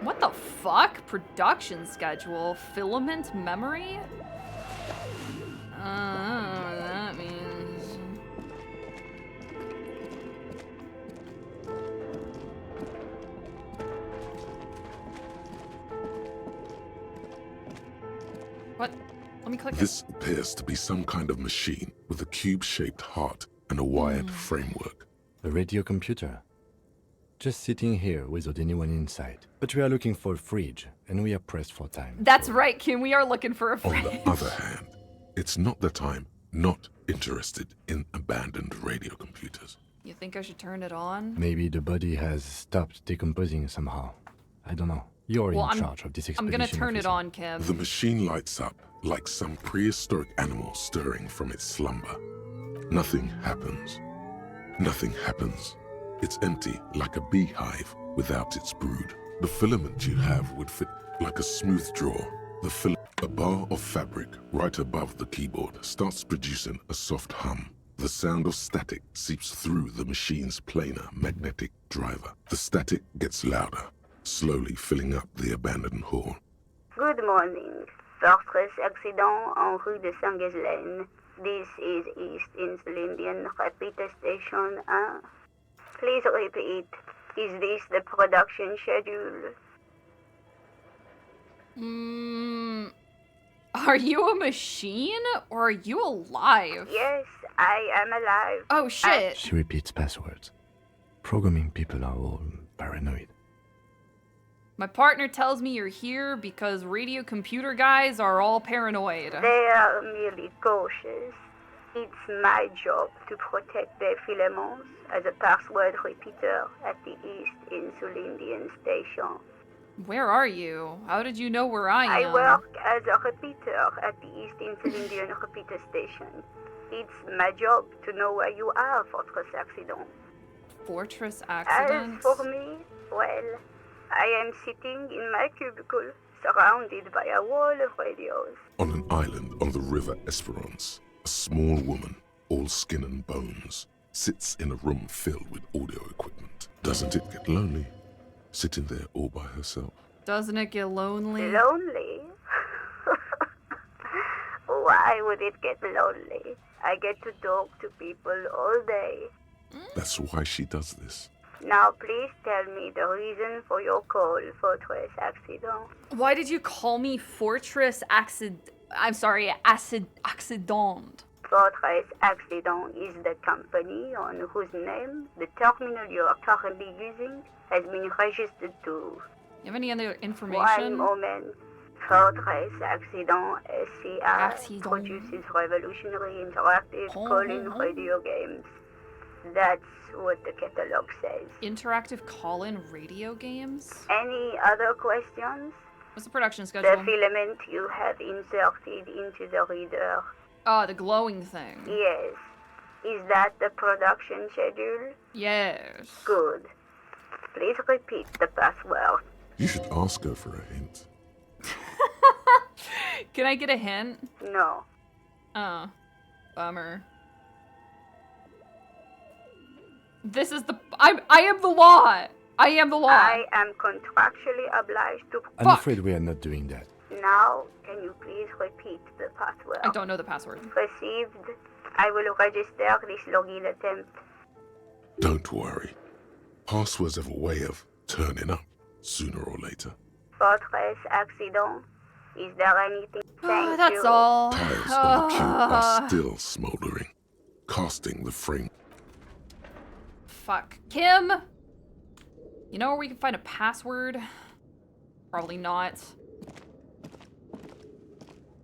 What the fuck? Production schedule? Filament memory? I don't know what that means. What? Let me click it. This appears to be some kind of machine with a cube-shaped heart and a wired framework. A radio computer. Just sitting here without anyone inside. But we are looking for a fridge, and we are pressed for time. That's right, Kim. We are looking for a fridge. On the other hand, it's not the time not interested in abandoned radio computers. You think I should turn it on? Maybe the body has stopped decomposing somehow. I don't know. You're Well, in charge of this I'm expedition. gonna turn it officer. on, Kim. The machine lights up like some prehistoric animal stirring from its slumber. Nothing happens. Nothing happens. It's empty like a beehive without its brood. The filament you have would fit like a smooth drawer. A bar of fabric right above the keyboard starts producing a soft hum. The sound of static seeps through the machine's planar magnetic driver. The static gets louder, slowly filling up the abandoned hall. Good morning. Fortress accident en rue de Saint-Ghislaine. This is East Insulindian Repeater Station 1. Please repeat. Is this the production schedule? Are you a machine or are you alive? Yes, I am alive. Oh shit. She repeats passwords. Programming people are all paranoid. My partner tells me you're here because radio computer guys are all paranoid. They are merely cautious. It's my job to protect their filaments as a password repeater at the East Insulindian Station. Where are you? How did you know where I am? I work as a repeater at the East Insulindian Repeater Station. It's my job to know where you are, Fortress Accident. Fortress As Accident? for me, well, I am sitting in my cubicle, surrounded by a wall of radios. On an island on the river Esperance, a small woman, all skin and bones, sits in a room filled with audio equipment. Doesn't it get lonely, sitting there all by herself? Doesn't it get lonely? Lonely? Why would it get lonely? I get to talk to people all day. That's why she does this. Now please tell me the reason for your call, Fortress Accident. Why did you call me Fortress Accident? I'm sorry, Accident. Fortress Accident is the company on whose name the terminal you are currently using has been registered to. You have any other One information? moment. Fortress Accident SCR produces revolutionary interactive call-in radio games. That's what the catalog says. Interactive call-in radio games? Any other questions? What's the production schedule? The filament you have inserted into the reader. Ah, the glowing thing. Yes. Is that the production schedule? Yes. Good. Please repeat the password. You should ask her for a hint. Can I get a hint? No. Oh. Bummer. This is the... I am the law! I am the law! I am contractually obliged to... I'm afraid we are not doing that. Now, can you please repeat the password? I don't know the password. Received. I will register this login attempt. Don't worry. Passwords have a way of turning up sooner or later. Fortress Accident. Is there anything? Thank That's you. all. Tiles on the cube are still smoldering, casting the frame. Fuck. Kim? You know where we can find a password? Probably not.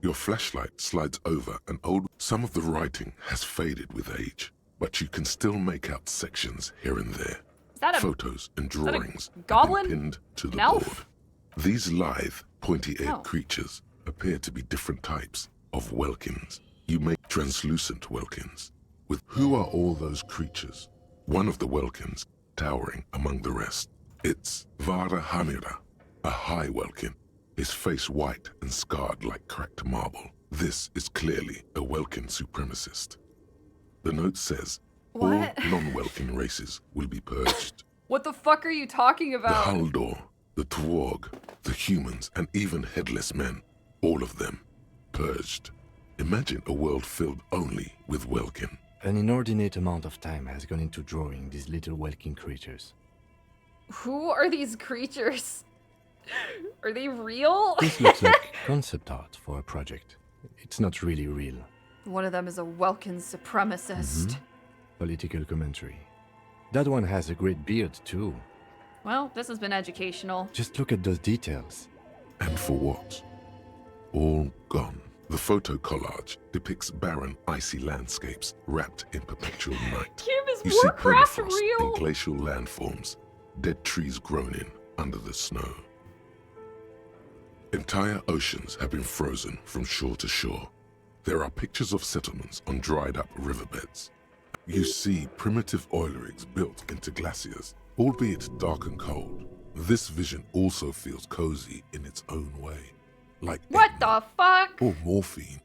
Your flashlight slides over an old... Some of the writing has faded with age, but you can still make out sections here and there. Is that a... Photos and drawings goblin? have been pinned to the An elf? board. These lithe, pointy-eared Oh. creatures appear to be different types of Welkins. You make translucent Welkins. With who are all those creatures? One of the Welkins, towering among the rest. It's Vara Hamira, a high Welkin, his face white and scarred like cracked marble. This is clearly a Welkin supremacist. The note says, What? all non-Welkin races will be purged. What the fuck are you talking The about? Haldor, the Twarg, the humans, and even headless men, all of them, purged. Imagine a world filled only with Welkin. An inordinate amount of time has gone into drawing these little Welkin creatures. Who are these creatures? Are they real? This looks like concept art for a project. It's not really real. One of them is a Welkin supremacist. Mhm. Political commentary. That one has a great beard too. Well, this has been educational. Just look at those details. And for what? All gone. The photo collage depicts barren, icy landscapes wrapped in perpetual night. Kim, is You see Warcraft permafrost real? and glacial landforms, dead trees grown in under the snow. Entire oceans have been frozen from shore to shore. There are pictures of settlements on dried-up riverbeds. You see primitive oil rigs built into glaciers, albeit dark and cold. This vision also feels cozy in its own way, like What the fuck? or morphine,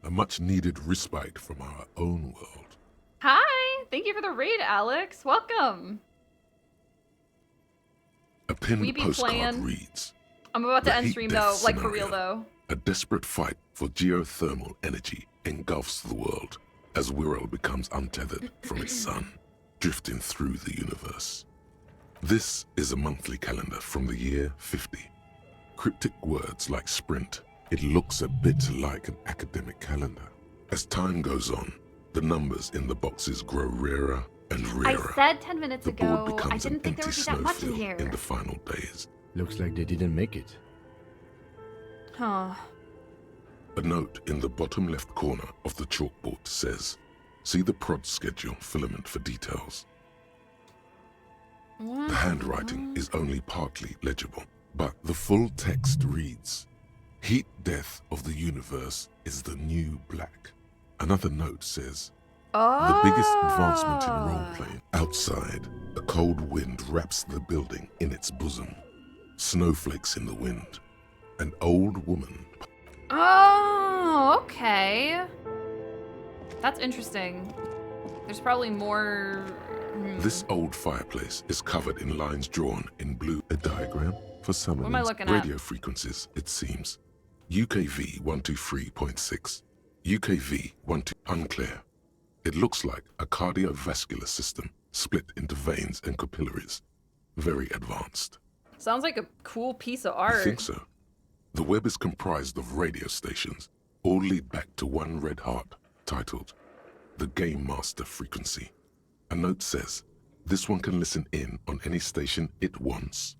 a much-needed respite from our own world. Hi, thank you for the raid, Alex. Welcome. A pinned We be postcard playing. reads, I'm about to The end heat stream death though, like for real scenario. though. A desperate fight for geothermal energy engulfs the world as Wirral becomes untethered from its sun, drifting through the universe. This is a monthly calendar from the year 50. Cryptic words like sprint. It looks a bit like an academic calendar. As time goes on, the numbers in the boxes grow rarer and rarer. I said 10 minutes The board ago, I becomes didn't an think there empty would be that much in snowfield here. in the final days. Looks like they didn't make it. Huh. A note in the bottom left corner of the chalkboard says, "See the prod schedule filament for details." The handwriting is only partly legible, but the full text reads, "Heat death of the universe is the new black." Another note says, "The biggest advancement in role-playing. Outside, a cold wind wraps the building in its bosom. Snowflakes in the wind. An old woman." Oh, okay. That's interesting. There's probably more. This old fireplace is covered in lines drawn in blue. A diagram for some What am I looking at? radio frequencies, it seems. UKV 123.6. UKV 12 unclear. It looks like a cardiovascular system split into veins and capillaries. Very advanced. Sounds like a cool piece of I art. think so. The web is comprised of radio stations, all lead back to one red heart, titled the Game Master Frequency. A note says, this one can listen in on any station it wants.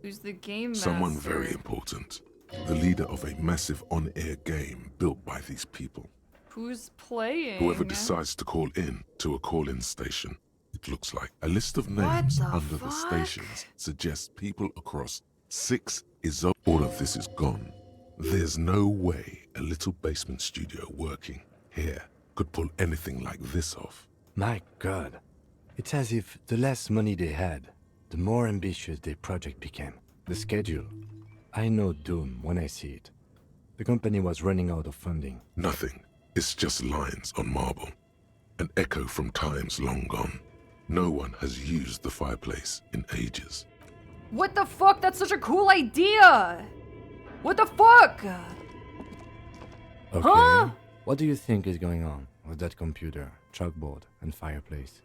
Who's the game master? Someone very important. The leader of a massive on-air game built by these people. Who's playing? Whoever decides to call in to a call-in station, it looks like. A list of names the under the fuck? stations suggests people across 6 is up. All of this is gone. There's no way a little basement studio working here could pull anything like this off. My God. It's as if the less money they had, the more ambitious their project became. The schedule. I know doom when I see it. The company was running out of funding. Nothing. It's just lines on marble. An echo from times long gone. No one has used the fireplace in ages. What the fuck? That's such a cool idea! What the fuck? Okay. Huh? What do you think is going on with that computer, chalkboard, and fireplace?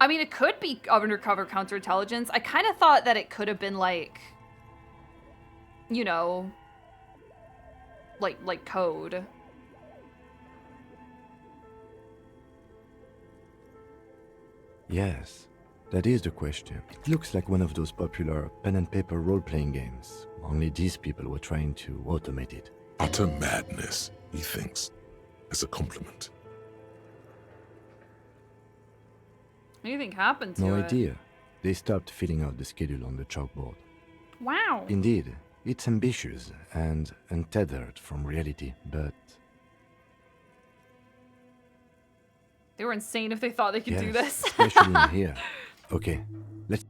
I mean, it could be undercover counterintelligence. I kind of thought that it could have been like, you know, like code. Yes, that is the question. It looks like one of those popular pen and paper role-playing games. Only these people were trying to automate it. Utter madness, he thinks, as a compliment. What do you think happened to No it? idea. They stopped filling out the schedule on the chalkboard. Wow. Indeed, it's ambitious and untethered from reality, but They were insane if they thought they could do yes, this. especially in here. Okay, let's...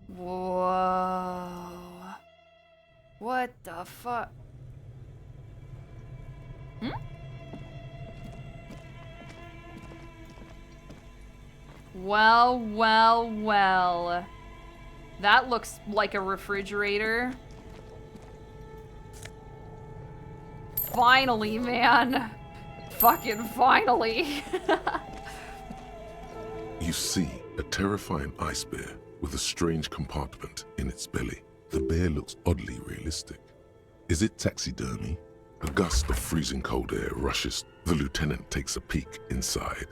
Whoa. What the fuck? Hmm? Well, well, well. That looks like a refrigerator. Finally, man. Fucking finally. You see a terrifying ice bear with a strange compartment in its belly. The bear looks oddly realistic. Is it taxidermy? A gust of freezing cold air rushes. The lieutenant takes a peek inside.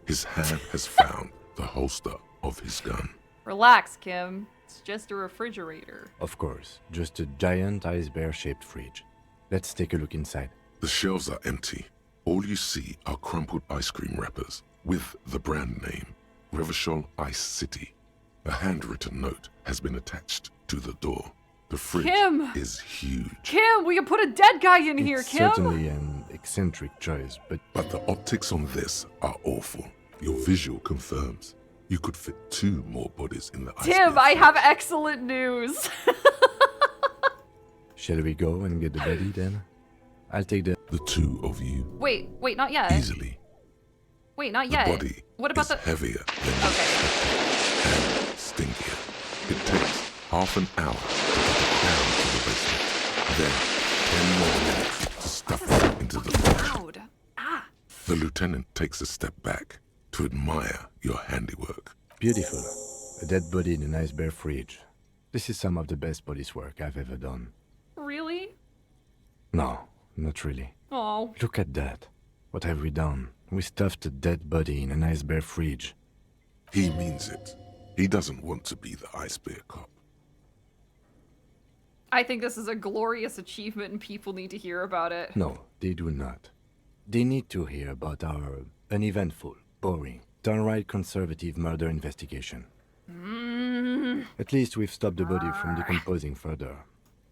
His hand has found the holster of his gun. Relax, Kim. It's just a refrigerator. Of course, just a giant ice bear-shaped fridge. Let's take a look inside. The shelves are empty. All you see are crumpled ice cream wrappers with the brand name, Revachol Ice City. A handwritten note has been attached to the door. The fridge Kim! is huge. Kim, we can put a dead guy in here, It's Kim! certainly an eccentric choice, but the optics on this are awful. Your visual confirms you could fit 2 more bodies in the ice Tim, bear I fridge. have excellent news. shall we go and get the body then? I'll take the 2 of you Wait, not yet. easily. Wait, not The yet. body What about is the... heavier than you expected and stinkier. It takes half an hour to get it down to the basement. Then 10 more minutes to stuff it into the fridge. Loud. The lieutenant takes a step back to admire your handiwork. Beautiful. A dead body in a nice bare fridge. This is some of the best police work I've ever done. Really? No, not really. Oh. Look at that. What have we done? We stuffed a dead body in a nice bare fridge. He means it. He doesn't want to be the ice bear cop. I think this is a glorious achievement and people need to hear about it. No, they do not. They need to hear about our uneventful, boring, downright conservative murder investigation. At least we've stopped the body from decomposing further.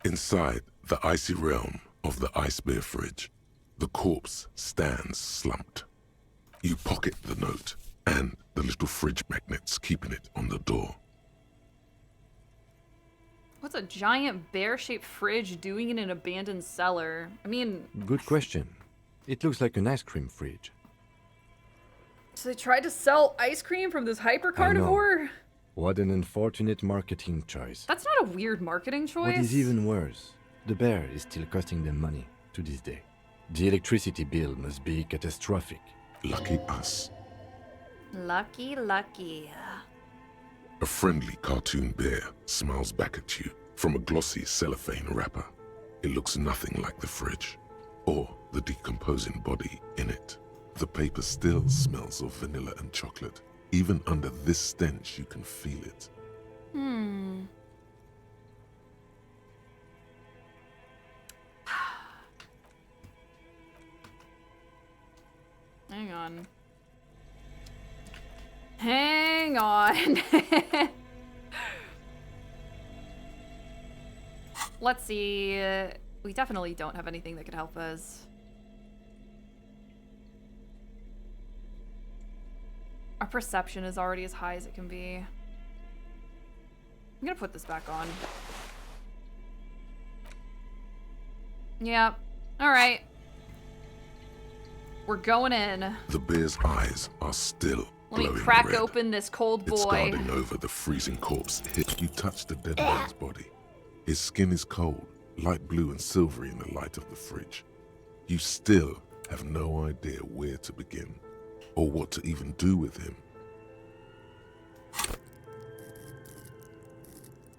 Inside the icy realm of the ice bear fridge, the corpse stands slumped. You pocket the note and the little fridge magnets keeping it on the door. What's a giant bear-shaped fridge doing in an abandoned cellar? I mean... Good question. It looks like an ice cream fridge. So they tried to sell ice cream from this hyper-carnivore? What an unfortunate marketing choice. That's not a weird marketing choice. What is even worse, the bear is still costing them money to this day. The electricity bill must be catastrophic. Lucky us. Lucky. A friendly cartoon bear smiles back at you from a glossy cellophane wrapper. It looks nothing like the fridge, or the decomposing body in it. The paper still smells of vanilla and chocolate. Even under this stench, you can feel it. Hang on. Let's see. We definitely don't have anything that could help us. Our perception is already as high as it can be. I'm gonna put this back on. Yep. Alright. We're going in. The bear's eyes are still Let me glowing crack red. open this cold It's boy. guarding over the freezing corpse. You touch the dead man's body. His skin is cold, light blue and silvery in the light of the fridge. You still have no idea where to begin, or what to even do with him.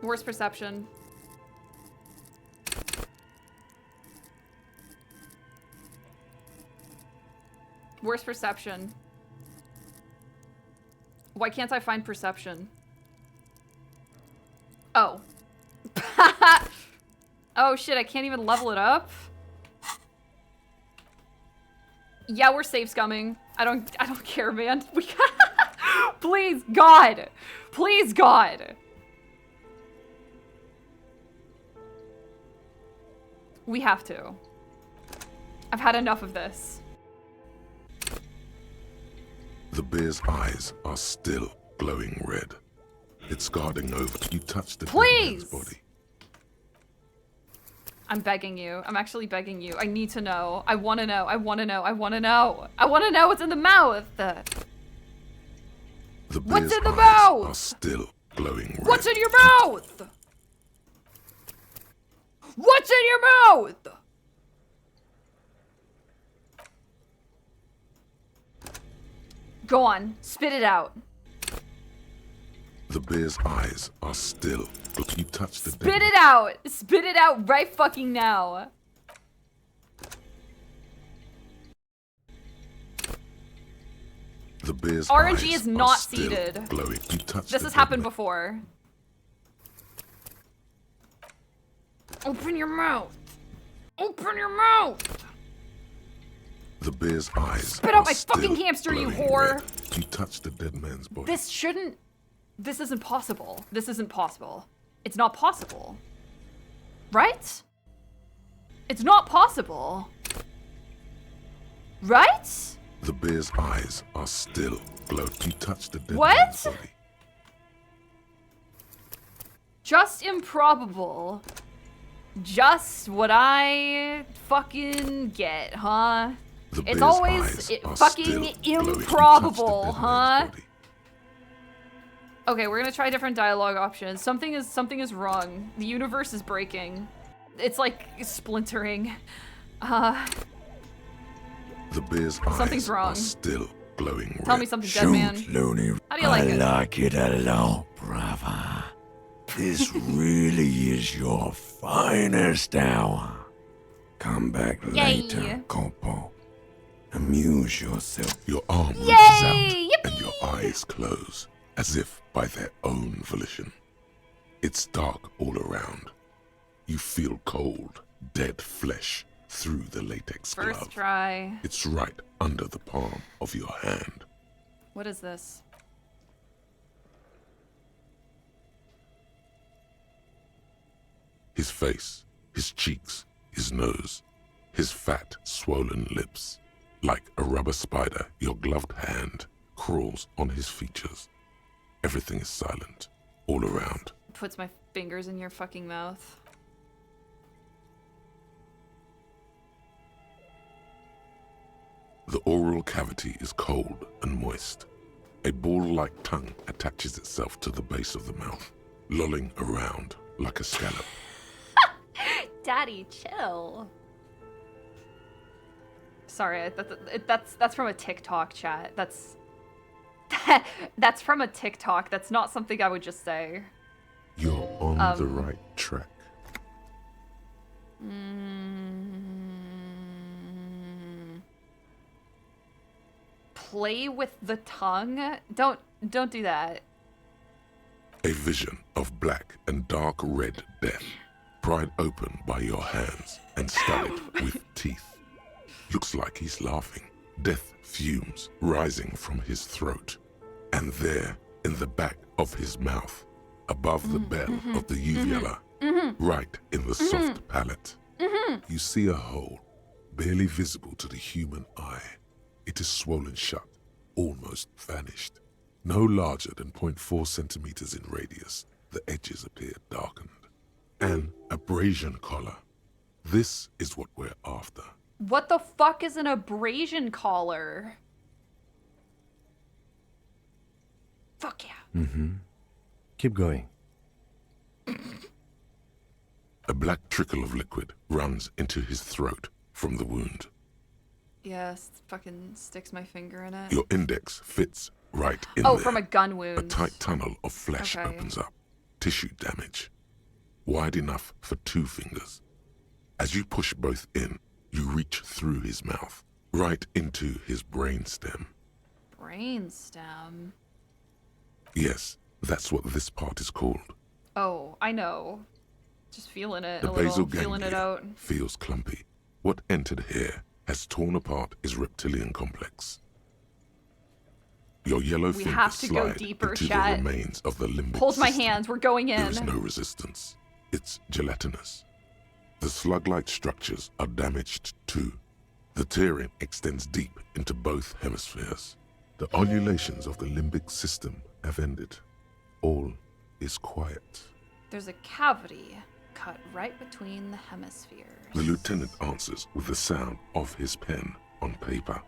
Worst perception. Worst perception. Why can't I find perception? Oh. Oh shit, I can't even level it up? Yeah, we're safe scumming. I don't care, man. We Please, God. Please, God. We have to. I've had enough of this. The bear's eyes are still glowing red. It's guarding over. You touch the dead man's body. I'm begging you. I'm actually begging you. I need to know. I want to know. I want to know. I want to know. I want to know what's in the mouth. The What's bear's in the eyes mouth? are still glowing red. What's in your mouth? What's in your mouth? Go on. Spit it out. The bear's eyes are still. You touch the Spit it out. Spit it out right fucking now. The bear's RNG eyes is not are still seated. glowing. You touch This the has dead happened man. before. Open your mouth. Open your mouth! The bear's eyes Spit out are my still fucking hamster, you glowing whore! red. You touch the dead man's body. This shouldn't... This isn't possible. This isn't possible. It's not possible. Right? It's not possible. Right? The bear's eyes are still glowing. You touch the dead What? man's body. Just improbable. Just what I fucking get, huh? The It's bear's always eyes are fucking still glowing. You touch the improbable, dead huh? man's body. Okay, we're gonna try different dialogue options. Something is wrong. The universe is breaking. It's like splintering. The bear's Something's eyes wrong. are still glowing red. Tell me something, dead man. Looney. How do you like I it? like it a lot, brother. This really is your finest hour. Come back Yay. later, Corpo. Amuse yourself. Your arm Yay! reaches out and your eyes close, as if by their own volition. It's dark all around. You feel cold, dead flesh through the latex First glove. try. It's right under the palm of your hand. What is this? His face, his cheeks, his nose, his fat, swollen lips. Like a rubber spider, your gloved hand crawls on his features. Everything is silent, all around. Puts my fingers in your fucking mouth. The oral cavity is cold and moist. A ball-like tongue attaches itself to the base of the mouth, lolling around like a scallop. Daddy, chill. Sorry, that's from a TikTok chat. That's that's from a TikTok. That's not something I would just say. You're on the right track. Play with the tongue? Don't do that. A vision of black and dark red death, pried open by your hands and studded with teeth. Looks like he's laughing. Death fumes rising from his throat. And there, in the back of his mouth, above the bell of the uvula, right in the soft palate, you see a hole, barely visible to the human eye. It is swollen shut, almost vanished. No larger than 0.4 centimeters in radius, the edges appear darkened. An abrasion collar. This is what we're after. What the fuck is an abrasion collar? Fuck yeah. Keep going. A black trickle of liquid runs into his throat from the wound. Yes, fucking sticks my finger in it. Your index fits right in there. Oh, from a gun A wound. tight tunnel of flesh Okay. opens up. Tissue damage. Wide enough for 2 fingers. As you push both in, you reach through his mouth, right into his brainstem. Brainstem. Yes, that's what this part is called. Oh, I know. Just feeling it The a little, basal feeling it ganglia out. feels clumpy. What entered here has torn apart his reptilian complex. Your yellow We fingers have to go slide deeper, into chat. the remains of the limbic Hold my system. hands, we're going in. There is no resistance. It's gelatinous. The slug-like structures are damaged too. The tearing extends deep into both hemispheres. The ululations of the limbic system have ended. All is quiet. There's a cavity cut right between the hemispheres. The lieutenant answers with the sound of his pen on paper.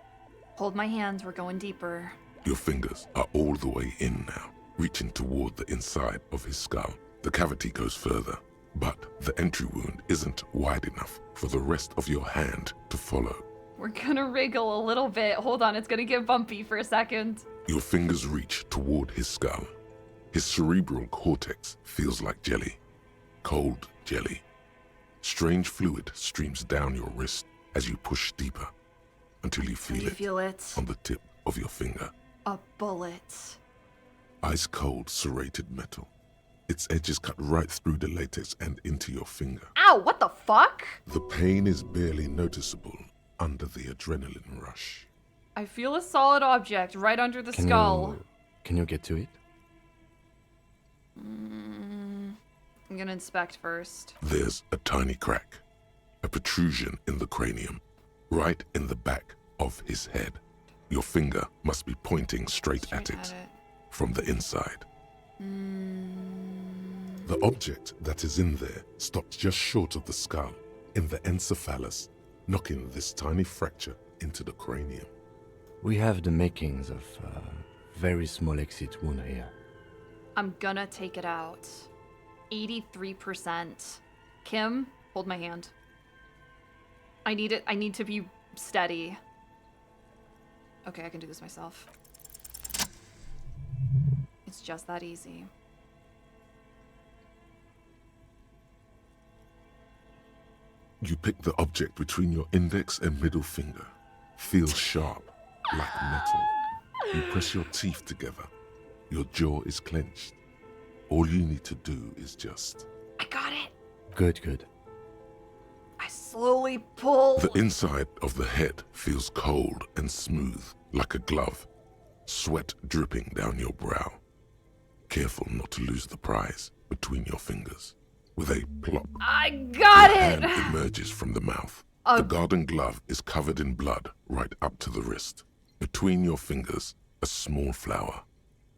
Hold my hands, we're going deeper. Your fingers are all the way in now, reaching toward the inside of his skull. The cavity goes further, but the entry wound isn't wide enough for the rest of your hand to follow. We're gonna wriggle a little bit. Hold on, it's gonna get bumpy for a second. Your fingers reach toward his skull. His cerebral cortex feels like jelly. Cold jelly. Strange fluid streams down your wrist as you push deeper until you feel, You feel it. on the tip of your finger. A bullet. Ice cold serrated metal. Its edges cut right through the latex and into your finger. Ow, what the fuck? The pain is barely noticeable under the adrenaline rush. I feel a solid object right under the skull. Can you get to it? I'm gonna inspect first. There's a tiny crack, a protrusion in the cranium, right in the back of his head. Your finger must be pointing straight at it from the inside. The object that is in there stops just short of the skull, in the encephalus, knocking this tiny fracture into the cranium. We have the makings of a very small exit wound here. I'm gonna take it out. 83%. Kim, hold my hand. I need to be steady. Okay, I can do this myself. It's just that easy. You pick the object between your index and middle finger. Feels sharp, like metal. You press your teeth together. Your jaw is clenched. All you need to do is just... I got it. Good. I slowly pull. The inside of the head feels cold and smooth, like a glove. Sweat dripping down your brow. Careful not to lose the prize between your fingers. With a plop, I got your it! hand emerges from the mouth. Oh. The garden glove is covered in blood right up to the wrist. Between your fingers, a small flower.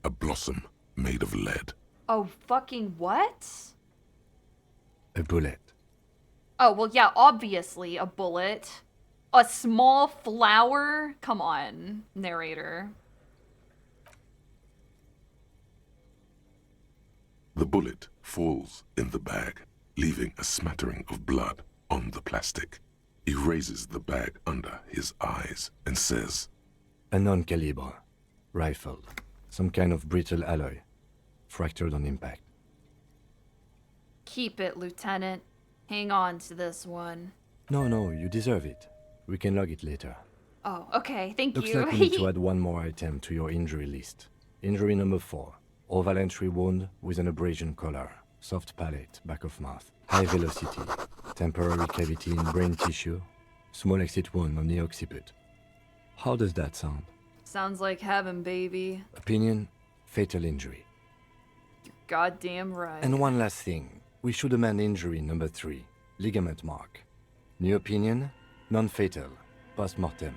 A blossom made of lead. Oh, fucking what? A bullet. Oh, well, yeah, obviously a bullet. A small flower? Come on, narrator. The bullet falls in the bag, leaving a smattering of blood on the plastic. He raises the bag under his eyes and says, A non-caliber rifle. Some kind of brittle alloy. Fractured on impact. Keep it, Lieutenant. Hang on to this one. No, you deserve it. We can log it later. Oh, okay, thank Looks you. like we need to add one more item to your injury list. Injury number 4. Oval entry wound with an abrasion collar. Soft palate, back of mouth. High velocity. Temporary cavity in brain tissue. Small exit wound on the occiput. How does that sound? Sounds like heaven, baby. Opinion, fatal injury. You're goddamn right. And one last thing. We should amend injury number 3. Ligament mark. New opinion, non-fatal. Post-mortem.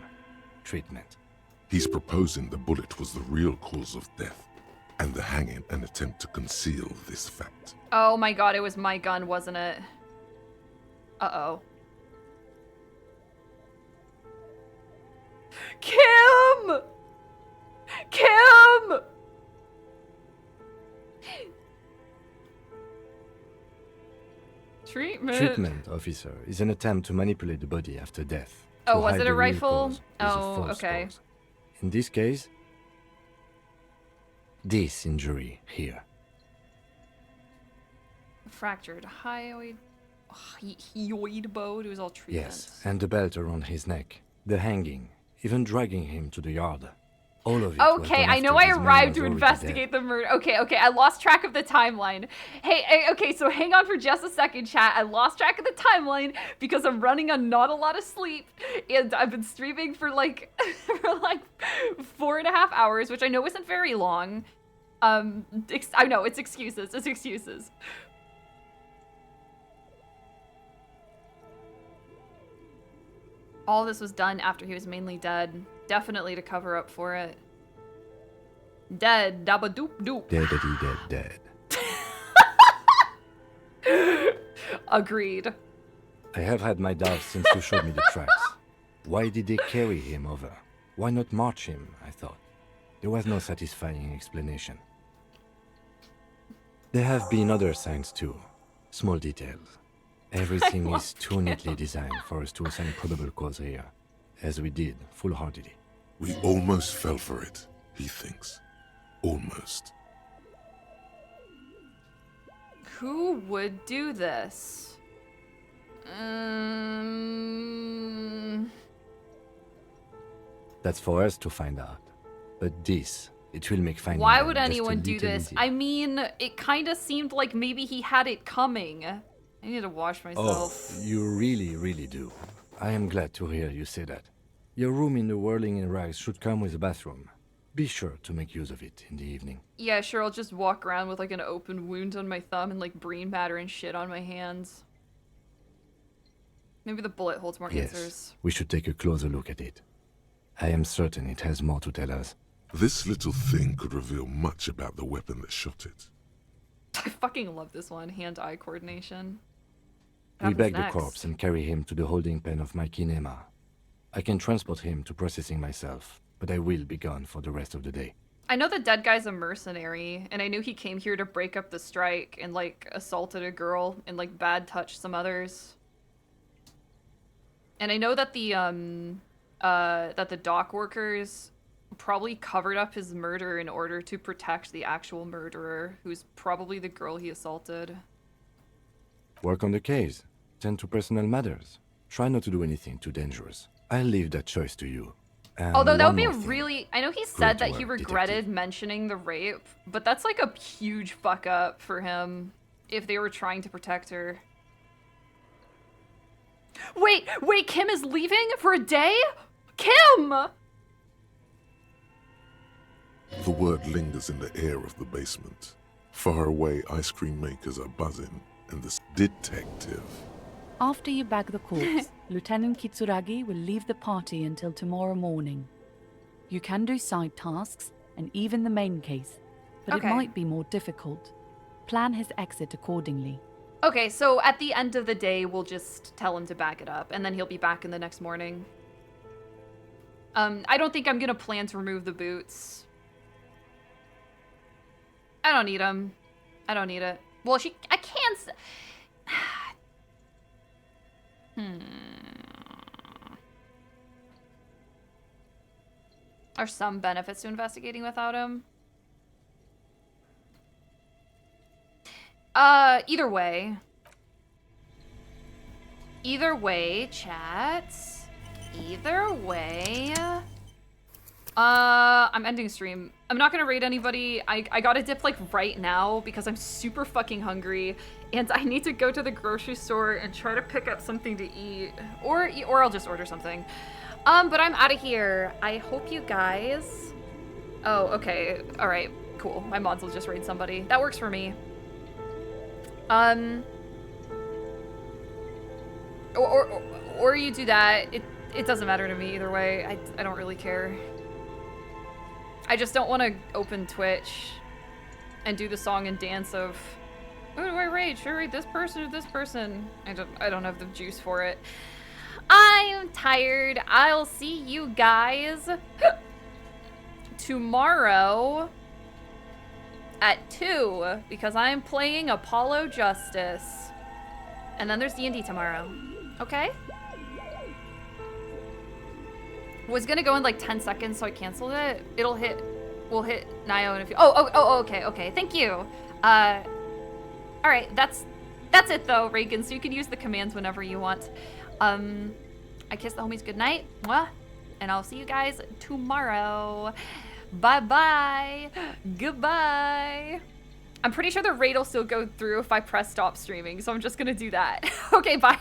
Treatment. He's proposing the bullet was the real cause of death, and the hanging an attempt to conceal this fact. Oh my god, it was my gun, wasn't it? Uh-oh. Kim! Kim! Treatment. Treatment, officer, is an attempt to manipulate the body after death. Oh, to was hide it a the real rifle? cause with a Oh, false okay. cause. In this case, this injury here. Fractured hyoid. Hyoid bone. It was all treatment. Yes, and the belt around his neck. The hanging, even dragging him to the yard. All of it was Okay, done I know after I his man arrived was to already investigate the murder. Okay, I lost track of the timeline. Hey, okay, so hang on for just a second, chat. I lost track of the timeline because I'm running on not a lot of sleep, and I've been streaming for like 4.5 hours, which I know isn't very long. I know it's excuses. It's excuses. All this was done after he was mainly dead. Definitely to cover up for it. Dead. Dabba doop doop. Dead. Agreed. I have had my doubts since you showed me the tracks. Why did they carry him over? Why not march him, I thought. There was no satisfying explanation. There have been other signs too. Small details. Everything is too neatly designed for us to assign probable cause here, as we did, full-heartedly. We almost fell for it, he thinks. Almost. Who would do this? That's for us to find out. But this It will make finding Why them would just a anyone do little this? easier. I mean, it kind of seemed like maybe he had it coming. I need to wash myself. Oh, you really, really do. I am glad to hear you say that. Your room in the Whirling in Rags should come with a bathroom. Be sure to make use of it in the evening. Yeah, sure, I'll just walk around with like an open wound on my thumb and like brain matter and shit on my hands. Maybe the bullet holds more Yes, answers. we should take a closer look at it. I am certain it has more to tell us. This little thing could reveal much about the weapon that shot it. I fucking love this one. Hand-eye coordination. We What bag the happens corpse and carry him to the holding pen of my kinema. I can transport him to processing myself, but I will be gone for the rest of the day. I know the dead guy's a mercenary, and I knew he came here to break up the strike and like assaulted a girl and like bad touched some others. And I know that the dock workers probably covered up his murder in order to protect the actual murderer, who's probably the girl he assaulted. Work on the case. Tend to personal matters. Try not to do anything too dangerous. I'll leave that choice to you. And Although that would one be more thing. really... I know he said that Great he work, regretted mentioning the rape, but that's like a huge fuck up for him if they were trying to protect her. Wait, Kim is leaving for a day? Kim! The word lingers in the air of the basement. Far away, ice cream makers are buzzing, and the detective. After you bag the corpse, Lieutenant Kitsuragi will leave the party until tomorrow morning. You can do side tasks and even the main case, but Okay. it might be more difficult. Plan his exit accordingly. Okay, so at the end of the day, we'll just tell him to back it up, and then he'll be back in the next morning. I don't think I'm gonna plan to remove the boots. I don't need them. I don't need it. Well, I can Are some benefits to investigating without him? Either way. Either way, chat. Either way. I'm ending stream. I'm not gonna raid anybody. I gotta dip like right now because I'm super fucking hungry and I need to go to the grocery store and try to pick up something to eat. Or I'll just order something. But I'm out of here. I hope you guys... Oh, okay. Alright, cool. My mods will just raid somebody. That works for me. Or you do that. It doesn't matter to me either way. I don't really care. I just don't want to open Twitch and do the song and dance of who do I raid? Should I raid this person or this person? I don't have the juice for it. I'm tired. I'll see you guys tomorrow at 2 because I'm playing Apollo Justice. And then there's D&D tomorrow. Okay? Was gonna go in like 10 seconds, so I canceled it. We'll hit Nio in a few. Oh, okay. Thank you. All right, that's it though, Reagan. So you can use the commands whenever you want. I kiss the homies goodnight. Mwah. And I'll see you guys tomorrow. Bye-bye. Goodbye. I'm pretty sure the raid will still go through if I press stop streaming, so I'm just gonna do that. Okay, bye.